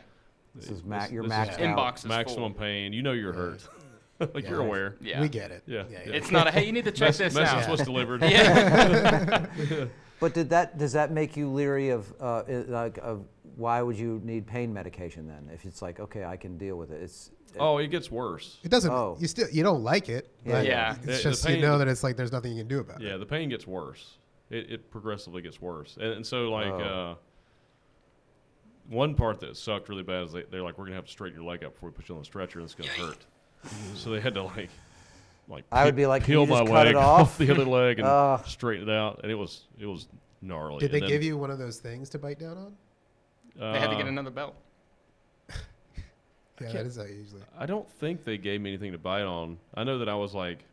This is this you're is maxed out. Inbox is maximum full. pain. You know you're hurt. Like Yeah. you're aware. Yeah. We get it. Yeah. It's not a, hey, you need to check this Message out. was delivered. Yeah. But does that make you leery of why would you need pain medication then? If it's like, okay, I can deal with it. Oh, it gets worse. It doesn't. Oh. You don't like it. Yeah. But Yeah. It's The just pain- you know that it's like there's nothing you can do about Yeah, it. the pain gets worse. It progressively gets worse. And so like Oh. one part that sucked really bad is they're like, we're gonna have to straighten your leg up before we put you on the stretcher, and it's gonna hurt. So they had to like I would be like, can peel you just my cut leg it off? the other leg and Ugh. straighten it out, and it was gnarly. Did they And then, give you one of those things to bite down on? They had to get another belt. Yeah, that is how you usually. I don't think they gave me anything to bite on. I know that I was like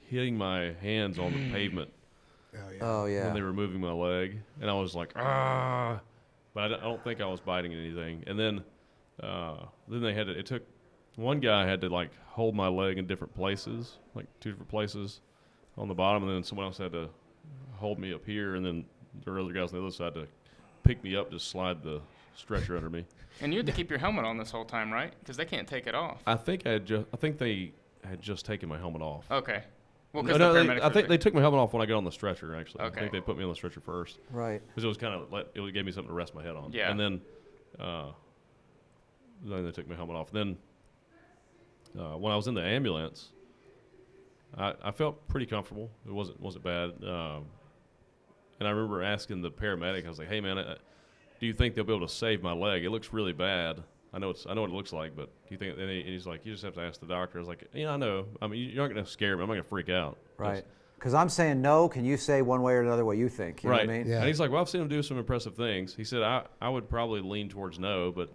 hitting my hands on the pavement Oh yeah. Oh yeah. when they were moving my leg, and I was like, ah, but I don't think I was biting anything. And then they had to. It took one guy had to like hold my leg in different places, like 2 different places on the bottom, and then someone else had to hold me up here, and then there were other guys on the other side to pick me up, just slide the stretcher under me. And you had to keep your helmet on this whole time, right? Because they can't take it off. I think they had just taken my helmet off. Okay. Well, No, because no, the they, paramedics I were think there. they took my helmet off when I got on the stretcher. Actually, I Okay. think they put me on the stretcher first Right. because it was kind of it gave me something to rest my head on. Yeah. And then they took my helmet off. Then when I was in the ambulance, I felt pretty comfortable. It wasn't bad. And I remember asking the paramedic, I was like, "Hey man, do you think they'll be able to save my leg? It looks really bad. I know what it looks like, but do you think?" And he's like, "You just have to ask the doctor." I was like, "Yeah, I know. I mean, you're not going to scare me. I'm not going to freak out." Right. Because I'm saying no. Can you say one way or another what you think? You Right. know what I mean? Yeah. And he's like, "Well, I've seen him do some impressive things." He said, "I would probably lean towards no, but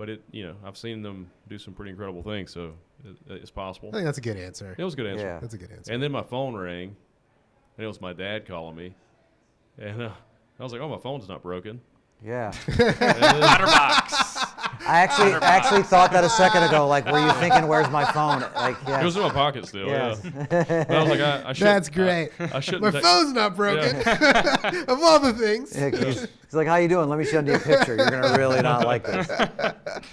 it, I've seen them do some pretty incredible things, so it's possible." I think that's a good answer. It was a good answer. Yeah. That's a good answer. And then my phone rang, and it was my dad calling me, and I was like, "Oh, my phone's not broken." Yeah. And then, Chatterbox. actually thought that a second ago. Like, were you thinking, "Where's my phone?" Like, yeah. It was in my pocket still. Yes. Yeah. But I was like, I should. That's great. I shouldn't. My phone's not broken. Of all the things. Yeah, he's like, "How you doing? Let me send you a picture. You're gonna really not like this." I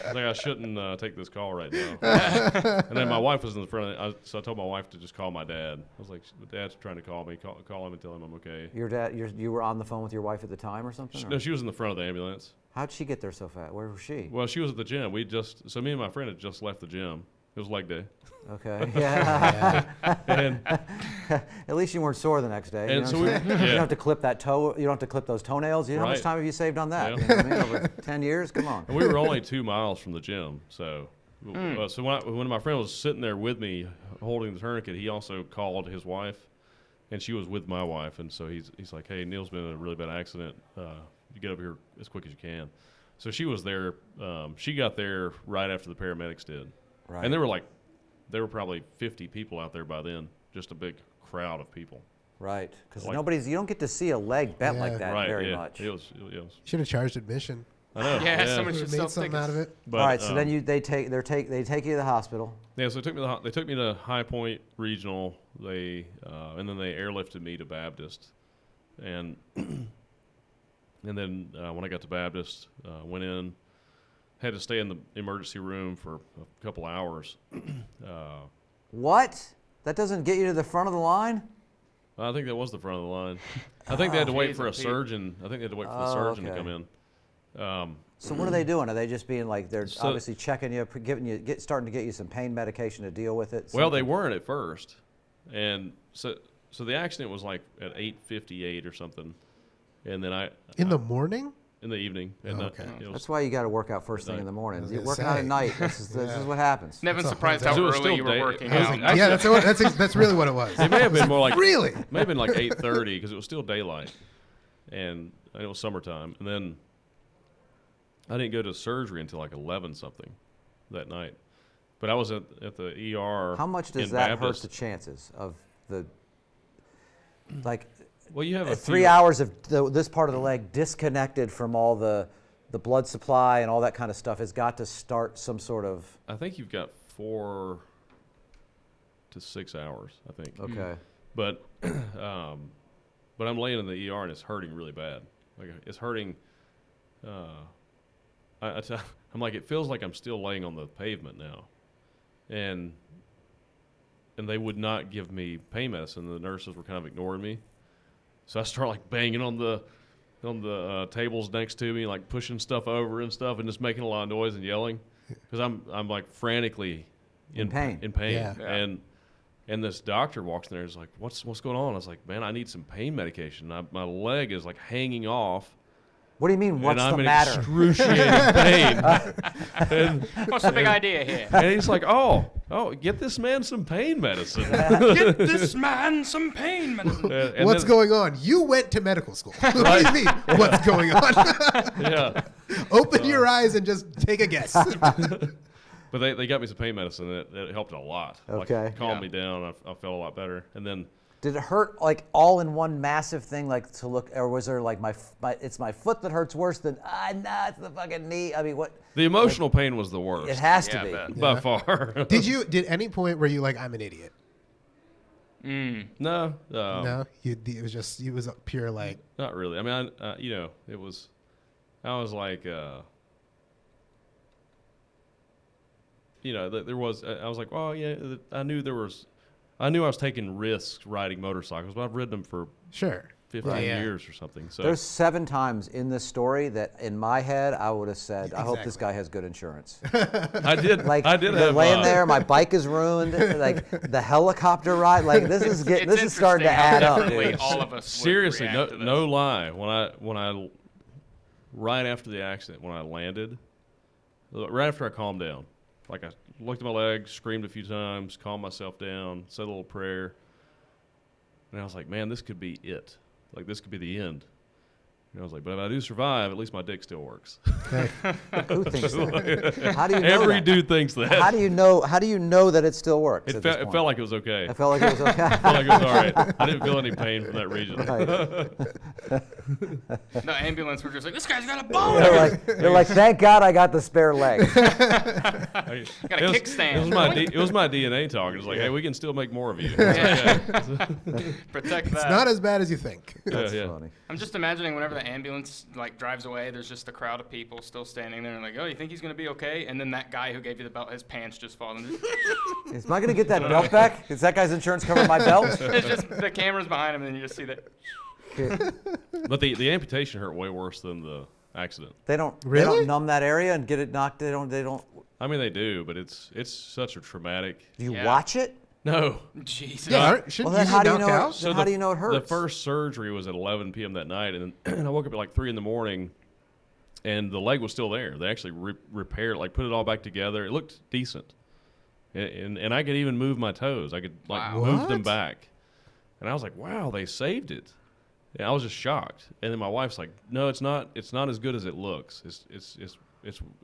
was like, I shouldn't take this call right now. And then my wife was in the front of it, so I told my wife to just call my dad. I was like, Dad's trying to call me. Call him and tell him I'm okay. Your dad, you were on the phone with your wife at the time or something? No, she was in the front of the ambulance. How'd she get there so fast? Where was she? Well, she was at the gym. So me and my friend had just left the gym. It was leg day. Okay. Yeah. And At least you weren't sore the next day. And You know so what we- I'm saying? yeah. You don't have to clip that toe. You don't have to clip those toenails. You know how much Right. time have you saved on that? Yeah. You know what I mean? Over 10 years? Come on. And we were only 2 miles from the gym, so so when my friend was sitting there with me holding the tourniquet, he also called his wife, and she was with my wife, and so he's like, "Hey, Neil's been in a really bad accident. You get over here as quick as you can." So she was there. She got there right after the paramedics did, Right. and there were probably 50 people out there by then, just a big crowd of people. Right. Because Like- you don't get to see a leg bent Yeah. like that Right? very Yeah. much. It was. Should have charged admission. I know. Yeah, someone Would should have made sell something out of tickets. it. But, All right. So then they take you to the hospital. Yeah, so they took me to High Point Regional. And then they airlifted me to Baptist, and and then when I got to Baptist, went in, had to stay in the emergency room for a couple hours. What? That doesn't get you to the front of the line? I think that was the front of the line. I think they had to wait Jeez, for a Pete. surgeon. I think they had to wait for the Oh, surgeon okay. to come in. So what are they doing? Are they just being like they're So- obviously checking you, starting to get you some pain medication to deal with it? Well, they something? weren't at first, and so the accident was like at 8:58 or something, and then In the morning? in the evening. Oh, And okay. it was- That's why you got to work out first thing in the morning. was You're gonna working out at say. night. This is what happens. Never That's a surprised whole how It was early still you were day- working I was out. like, Yeah, that's really what it was. It may have been more like Really? may have been like 8:30 because it was still daylight, and it was summertime. And then I didn't go to surgery until like 11 something that night. But I was at the ER. How much does in that hurt Baptist. the chances of the like Well, you have a 3 hours of this part of the leg disconnected from all the blood supply and all that kind of stuff has got to start some sort of I think you've got 4 to 6 hours. I think. okay. But but I'm laying in the ER and it's hurting really bad. Like it's hurting. I'm like, it feels like I'm still laying on the pavement now, and they would not give me pain medicine. The nurses were kind of ignoring me, so I start like banging on the tables next to me, like pushing stuff over and stuff, and just making a lot of noise and yelling because I'm like frantically In pain. Yeah. And this doctor walks in there and is like, what's going on? I was like, man, I need some pain medication. My leg is like hanging off. What do you mean? What's and I'm the in matter? excruciating pain. and, What's the big idea here? and he's like, oh, get this man some pain medicine. Get this man some pain medicine. And What's then- going on? You went to medical school. What do you mean? What's going on? Yeah. Open your eyes and just take a guess. But they got me some pain medicine, and it helped a lot. Okay. Like, calmed Yeah. me down. I felt a lot better. And then, Did it hurt like all in one massive thing, like to look, or was there like it's my foot that hurts worse than nah, it's the fucking knee? I mean, what? the emotional pain was the worst. It has Yeah, I to be. bet. by far. Did any point where you like, I'm an idiot? No. No, it was pure like, Not really. I mean, it was. I was like, there was. I was like, well, yeah. I knew I was taking risks riding motorcycles, but I've ridden them for sure. 15 Right. Yeah. years or something. So There's 7 times in this story that in my head I would have said, I hope this Exactly. guy has good insurance. I did. Like I did they're have laying there, my bike is ruined. Like the helicopter ride, like this is starting to add up, Definitely dude. all of us would Seriously, react to this. no lie. When I right after the accident, when I landed, right after I calmed down, like I looked at my legs, screamed a few times, calmed myself down, said a little prayer, and I was like, man, this could be it. Like this could be the end. And I was like, but if I do survive, at least my dick still works. Who thinks that? How do you know Every that? dude thinks that. How do you know that it still works? It felt like it was okay. I felt like it was okay. I felt like it was all right. I didn't feel any pain from that region. The ambulance were just like, this guy's got a bone. They're like, thank God I got the spare leg. Got a kickstand. It was my DNA talking. It was like, hey, we can still make more of you. Protect that. It's not as bad as you think. That's yeah. funny. I'm just imagining whenever the ambulance like drives away, there's just a crowd of people still standing there and like, oh, you think he's gonna be okay? And then that guy who gave you the belt, his pants just fall. And Am I going to get that belt back? Is that guy's insurance covering my belt? it's just the camera's behind him, and then you just see that. But the amputation hurt way worse than the accident. They don't Really? numb that area and get it knocked. They don't. I mean, they do, but it's such a traumatic. Do you Yeah. watch it? No. Jesus. Yeah, shouldn't Well, then you how do you knock know? out? Then how do you know it hurts? The first surgery was at 11 p.m. that night, and I woke up at like 3 in the morning, and the leg was still there. They actually repaired, like put it all back together. It looked decent, and I could even move my toes. I could like Wow. move them What? back, and I was like, wow, they saved it. And I was just shocked. And then my wife's like, no, it's not. It's not as good as it looks. It's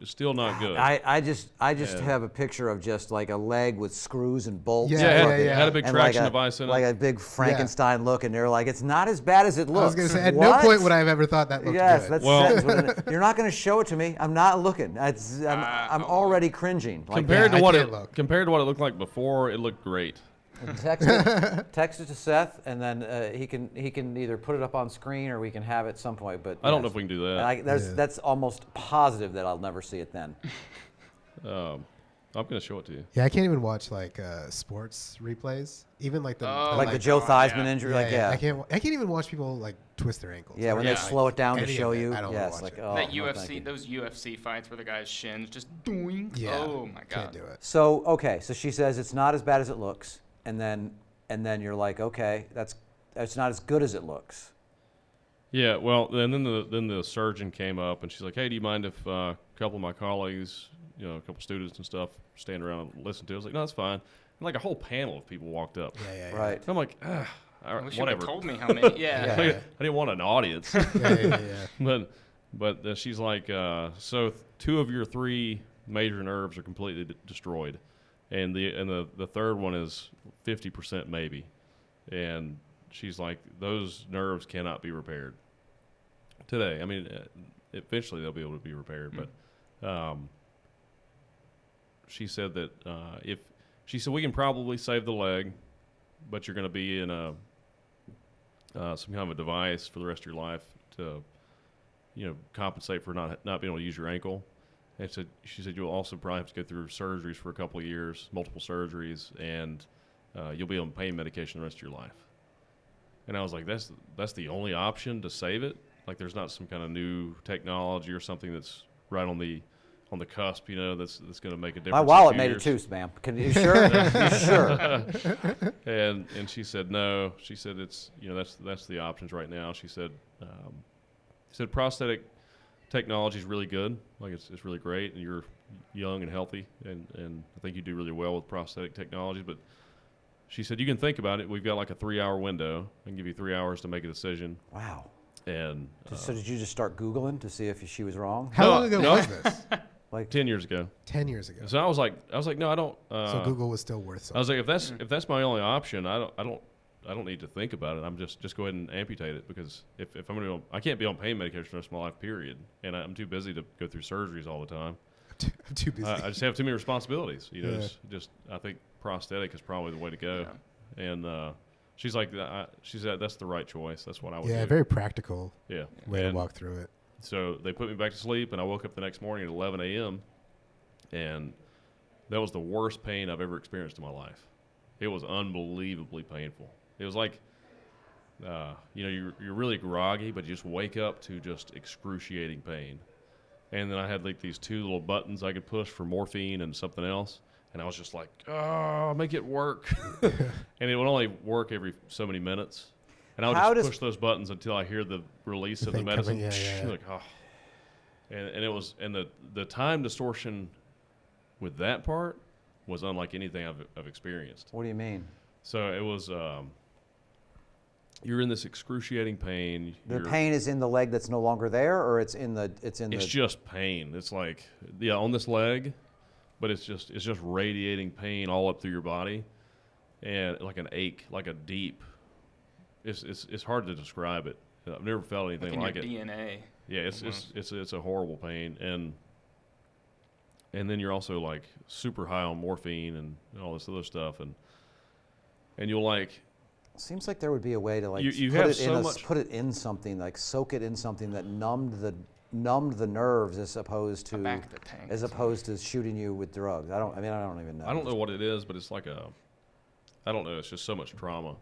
still not good. I just Yeah. have a picture of just like a leg with screws and bolts. Yeah, yeah, yeah, it had a big And traction like device in like it. a big Frankenstein look, and they're like, it's not as bad as it looks. I was going to say, at What? no point would I have ever thought that looked Yes, good. that's Well- sentence. You're not going to show it to me. I'm not looking. I'm already cringing. Like, compared yeah, to I what can't it look. compared to what it looked like before, it looked great. text it to Seth, and then he can either put it up on screen or we can have it at some point. But I don't yes. know if we can do And that. Yeah. that's almost positive that I'll never see it then. I'm going to show it to you. Yeah, I can't even watch like sports replays, even like the Like the my Joe God, Theismann yeah. injury. Like yeah, I can't even watch people like twist their ankles. yeah. When they Yeah. slow it down to Any of show it, you. I don't wanna Yes, watch like it. oh, That no, thank UFC, you. those UFC fights where the guy's shins just doing. Yeah. Oh my God. Can't do it. So okay, so she says it's not as bad as it looks, and then you're like, okay, it's not as good as it looks. Yeah, well, and then the surgeon came up and she's like, "Hey, do you mind if a couple of my colleagues, a couple students and stuff, stand around and listen to it?" I was like, "No, that's fine." And like a whole panel of people walked up. Yeah. Right. I'm like, all I right, wish you whatever. would have told me how many. Yeah. Yeah. I didn't want an audience, Yeah. but she's like, so 2 of your 3 major nerves are completely destroyed, and the third one is 50% maybe, and she's like, those nerves cannot be repaired today. I mean, eventually they'll be able to be repaired, but she said that she said we can probably save the leg, but you're going to be in some kind of a device for the rest of your life to compensate for not being able to use your ankle. And she said you'll also probably have to go through surgeries for a couple of years, multiple surgeries, and you'll be on pain medication the rest of your life. And I was like, that's the only option to save it? Like there's not some kind of new technology or something that's right on the cusp, that's going to make a difference. My in wallet 2 made years. it too, ma'am. You sure? You sure? And she said no. She said it's that's the options right now. She said prosthetic technology is really good. Like it's really great, and you're young and healthy, and I think you do really well with prosthetic technologies. But she said you can think about it. We've got like a 3-hour window. I can give you 3 hours to make a decision. Wow. And So did you just start Googling to see if she was wrong? How No, long ago no. was this? Like 10 years ago. 10 years ago. So I was like, no, I don't. So Google was still worth I was something. like, if that's my only option, I don't need to think about it. I'm just go ahead and amputate it, because if I'm going to, I can't be on pain medication for the rest of my life, period. And I'm too busy to go through surgeries all the time. I'm too busy. I just have too many responsibilities. Yeah. Just I think prosthetic is probably the way to go. Yeah. And she's like, she said that's the right choice. That's what I would Yeah, do. very practical Yeah. way to And walk through it. so they put me back to sleep, and I woke up the next morning at 11 a.m. and that was the worst pain I've ever experienced in my life. It was unbelievably painful. It was like, you're really groggy, but you just wake up to just excruciating pain. And then I had like these 2 little buttons I could push for morphine and something else. And I was just like, oh, make it work. And it would only work every so many minutes. And I would How just does- push those buttons until I hear the release of the thing medicine. coming, yeah. Like, oh. And it was, and the time distortion with that part was unlike anything I've experienced. what do you mean? So it was, you're in this excruciating pain. The pain is in the leg that's no longer there, or it's It's just pain. It's like, yeah, on this leg, but it's just radiating pain all up through your body, and like an ache, like a deep. It's hard to describe it. I've never felt anything like in it. your DNA. Yeah, it's a horrible pain, and then you're also like super high on morphine and all this other stuff, and you'll like. Seems like there would be a way to like You put have it in so much. put it in something, like soak it in something that numbed the nerves as opposed to Back the tank. as opposed to shooting you with drugs. I don't even know. I don't know what it is, but it's like I don't know. It's just so much trauma,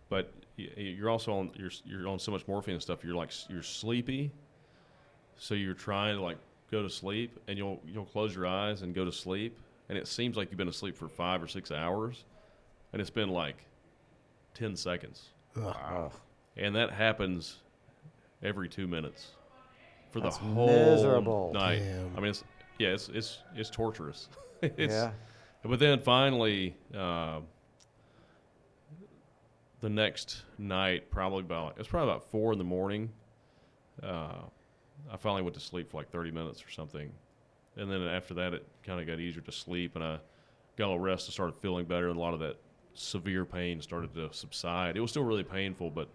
but you're also on you're on so much morphine and stuff. You're sleepy, so you're trying to like go to sleep, and you'll close your eyes and go to sleep, and it seems like you've been asleep for 5 or 6 hours, and it's been like 10 seconds. Ugh. And that happens every 2 minutes for That's the whole miserable. night. Damn. I mean, it's torturous. Yeah. But then finally, the next night, it was probably about 4 in the morning. I finally went to sleep for like 30 minutes or something, and then after that, it kind of got easier to sleep, and I got a little rest and started feeling better, and a lot of that severe pain started to subside. It was still really painful, but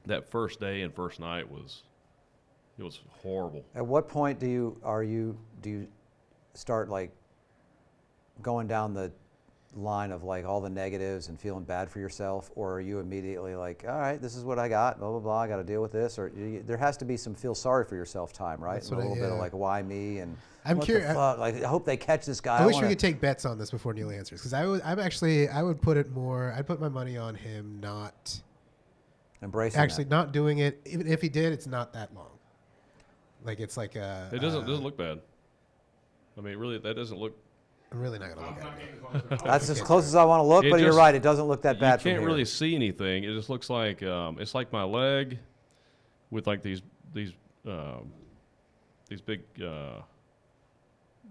that first day and first night was horrible. At what point do you start like going down the line of like all the negatives and feeling bad for yourself, or are you immediately like, all right, this is what I got, blah blah blah, I got to deal with this? Or there has to be some feel sorry for yourself time, right? That's And a what little bit of like, why me? And I'm what curious. the fuck? Like, I hope they catch this guy. I wish we wanna- could take bets on this before Neil answers, because I would put it more. I'd put my money on him not embracing not doing it. Even if he did, it's not that long. Like it's like a. It doesn't look bad. I mean, really, that doesn't look. I'm really not gonna look at it. That's as close as I want to look, It but you're just- right. It doesn't look that bad. You can't from really here. see anything. It just looks like it's like my leg with like these big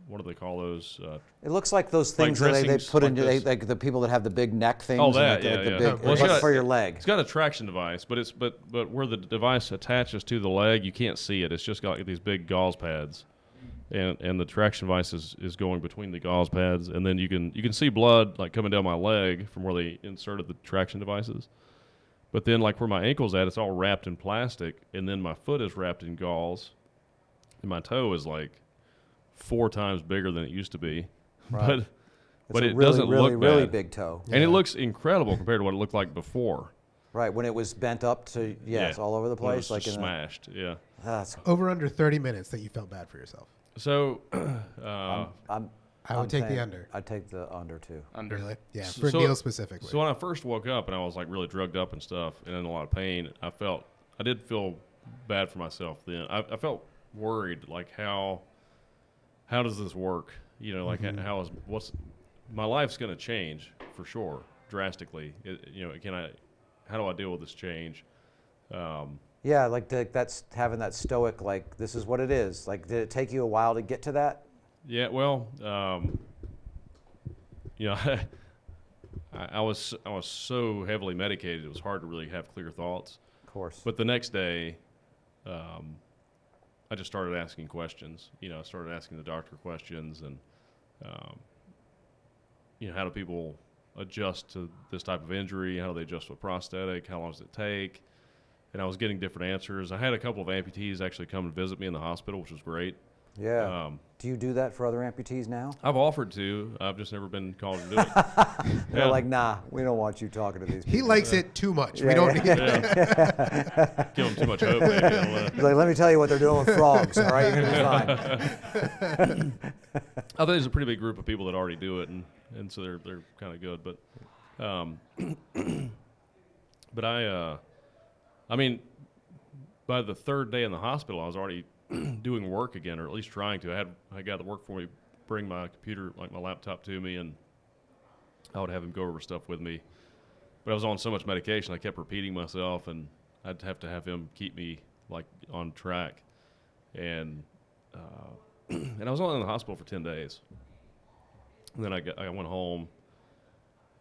what do they call those? It looks like those like things that they dressings put like into this. like the people that have the big neck things. Oh, and that, like yeah, the yeah. big Well, it's like got- for your leg. It's got a traction device, but but where the device attaches to the leg, you can't see it. It's just got these big gauze pads, and the traction device is going between the gauze pads, and then you can see blood like coming down my leg from where they inserted the traction devices. But then like where my ankle's at, it's all wrapped in plastic, and then my foot is wrapped in gauze, and my toe is like 4 times bigger than it used to be. Right. But It's a it really, doesn't really, look really bad. big toe. And it looks incredible compared to what it looked like before. Right, when it was bent up to it's all over the When it place, was like just in the, smashed. Yeah. that's Over under 30 minutes that you felt bad for yourself. So, I'm I would take the saying under. I'd take the under too. Under. Really? Yeah, So- for so- Neil specifically. so when I first woke up and I was like really drugged up and stuff and in a lot of pain, I did feel bad for myself then. I felt worried, like how does this work? You know, like my life's going to change for sure, drastically. How do I deal with this change? Yeah, like that's having that stoic, like this is what it is. Like, did it take you a while to get to that? Yeah, well, I was so heavily medicated, it was hard to really have clear thoughts. Of course. But the next day, I just started asking questions. I started asking the doctor questions, and how do people adjust to this type of injury? How do they adjust to a prosthetic? How long does it take? And I was getting different answers. I had a couple of amputees actually come and visit me in the hospital, which was great. Yeah. Do you do that for other amputees now? I've offered to. I've just never been called to do it. They're Yeah. like, nah, we don't want you talking to these people. He likes it too much. Yeah, We don't yeah. need it. Give them too much hope. Maybe. He's like, let me tell you what they're doing with frogs. All right, you're gonna be fine. I think there's a pretty big group of people that already do it, and so they're kind of good. But, but I mean, by the third day in the hospital, I was already doing work again, or at least trying to. I had a guy that worked for me bring my computer, like my laptop, to me, and I would have him go over stuff with me. But I was on so much medication, I kept repeating myself, and I'd have to have him keep me like on track. And and I was only in the hospital for 10 days. And then I went home,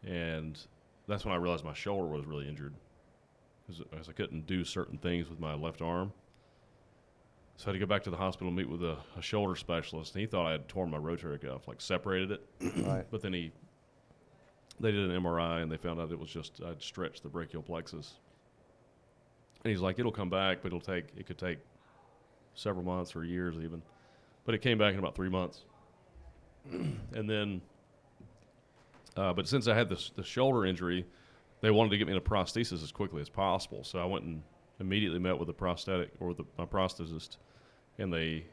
and that's when I realized my shoulder was really injured, because I couldn't do certain things with my left arm. So I had to go back to the hospital and meet with a shoulder specialist, and he thought I had torn my rotator cuff, like separated it. Right. But then they did an MRI, and they found out it was just I'd stretched the brachial plexus. And he's like, it'll come back, but it could take several months or years even. But it came back in about 3 months. And then, but since I had the shoulder injury, they wanted to get me in a prosthesis as quickly as possible. So I went and immediately met with my prosthetist, and they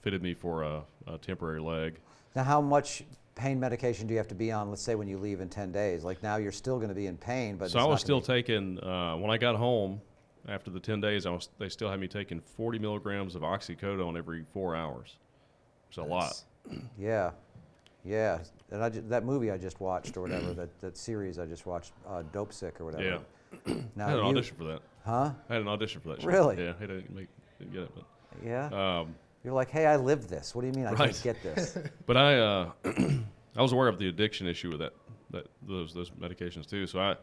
fitted me for a temporary leg. Now, how much pain medication do you have to be on, let's say, when you leave in 10 days? Like, now you're still going to be in pain, but so I was still taking, when I got home after the 10 days, they still had me taking 40 milligrams of oxycodone every 4 hours. It's a lot. Yeah. Yeah. And that movie I just watched, or whatever, that series I just watched, Dope Sick or whatever. Yeah. Now I had an audition for that. Huh? I had an audition for that show. Really? Yeah, I didn't get it. But, Yeah. You're like, hey, I lived this. What do you mean I Right. didn't get this? but I was aware of the addiction issue with those medications too. So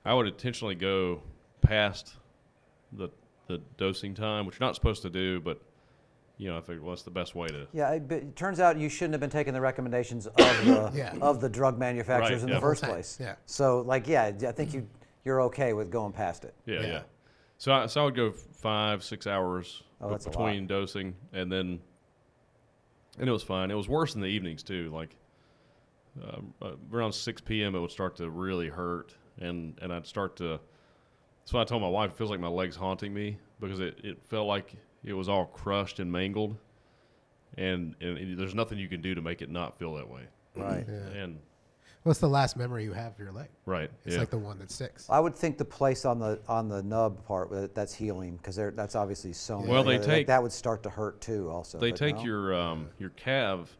I would intentionally go past the dosing time, which you're not supposed to do, but I figured, well, that's the best way to. Yeah, but it turns out you shouldn't have been taking the recommendations of the Yeah. of the drug manufacturers Right, in yeah. the first Whole time, place. yeah. So, like, yeah, I think you're okay with going past it. Yeah, Yeah. yeah. So I would go 5-6 hours Oh, that's a between dosing, and it was fine. It was worse in the evenings too. Like around 6 p.m. it would start to really hurt, and I'd start to. So I told my wife, it feels like my leg's haunting me, because it felt like it was all crushed and mangled, and there's nothing you can do to make it not feel that way. Right. Yeah. And What's the last memory you have of your leg? right, It's yeah. like the one that sticks. I would think the place on the nub part that's healing, because that's obviously sewn. Well, they together. take- that would start to hurt too. Also, They but take no? your calf,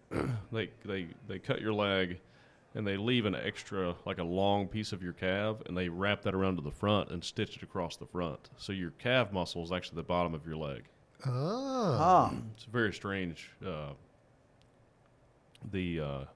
they cut your leg, and they leave an extra, like a long piece of your calf, and they wrap that around to the front and stitch it across the front. So your calf muscle is actually the bottom of your leg. Oh. Huh. It's very strange. The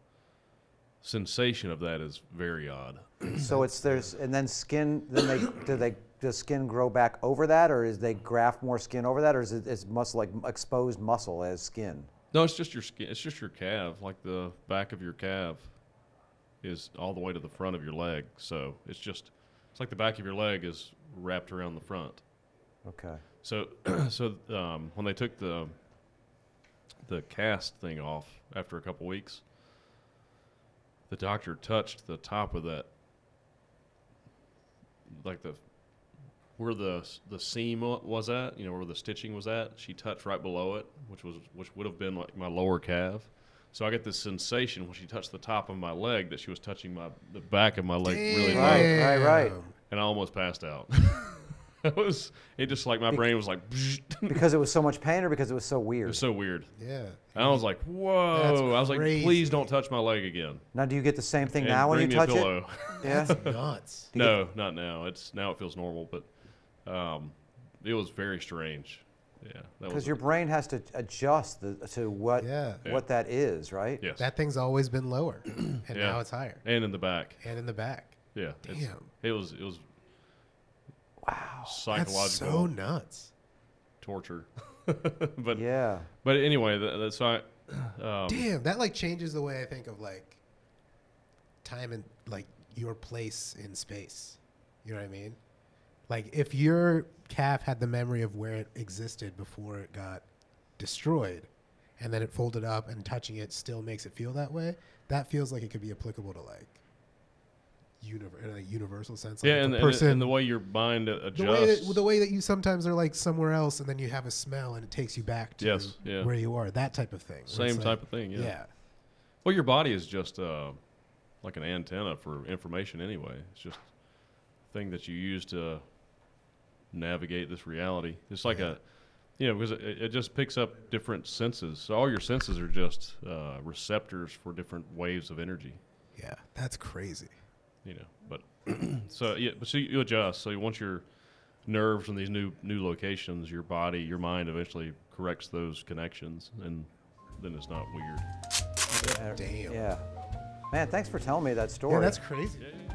sensation of that is very odd. So and then skin. Then does skin grow back over that, or is they graft more skin over that, or is it muscle, like exposed muscle as skin? No, it's just your skin. It's just your calf. Like the back of your calf is all the way to the front of your leg. So it's like the back of your leg is wrapped around the front. Okay. So, when they took the cast thing off after a couple weeks, the doctor touched the top of that, like where the seam was at, where the stitching was at. She touched right below it, which would have been like my lower calf. So I get this sensation when she touched the top of my leg that she was touching the back of my leg really low, Right. and I almost passed out. It just like my brain was like, Because it was so much pain, or because it was so it weird? was so weird. Yeah. And I was like, whoa. That's I was like, crazy. please don't touch my leg again. Now, do you get the same thing And now when you bring me a touch it? pillow. Yeah. That's nuts. No, not now. Now it feels normal, but it was very strange. Yeah. Because your brain has to adjust to what Yeah. what that is, right? Yes. That thing's always been lower, and Yeah. now it's higher. And in the back. And in the back. Yeah. Damn. It was Wow. psychological That's so nuts. torture. But Yeah. But anyway, that's why. Damn, that like changes the way I think of like time and like your place in space. You know what I mean? Like if your calf had the memory of where it existed before it got destroyed, and then it folded up and touching it still makes it feel that way, that feels like it could be applicable to like in a universal sense. Like Yeah, if and, a person, and the way your mind adjusts. the way that you sometimes are like somewhere else and then you have a smell and it takes you back to Yes, yeah. where you are, that type of thing. where Same it's type like- of thing, yeah. Yeah. Well, your body is just like an antenna for information anyway. It's just a thing that you use to navigate this reality. It's like because it just picks up different senses. So all your senses are just receptors for different waves of energy. Yeah, that's crazy. But so you adjust. So once your nerves from these new locations, your mind eventually corrects those connections, and then it's not weird. Damn. Yeah. Man, thanks for telling me that story. Yeah, that's crazy. Yeah.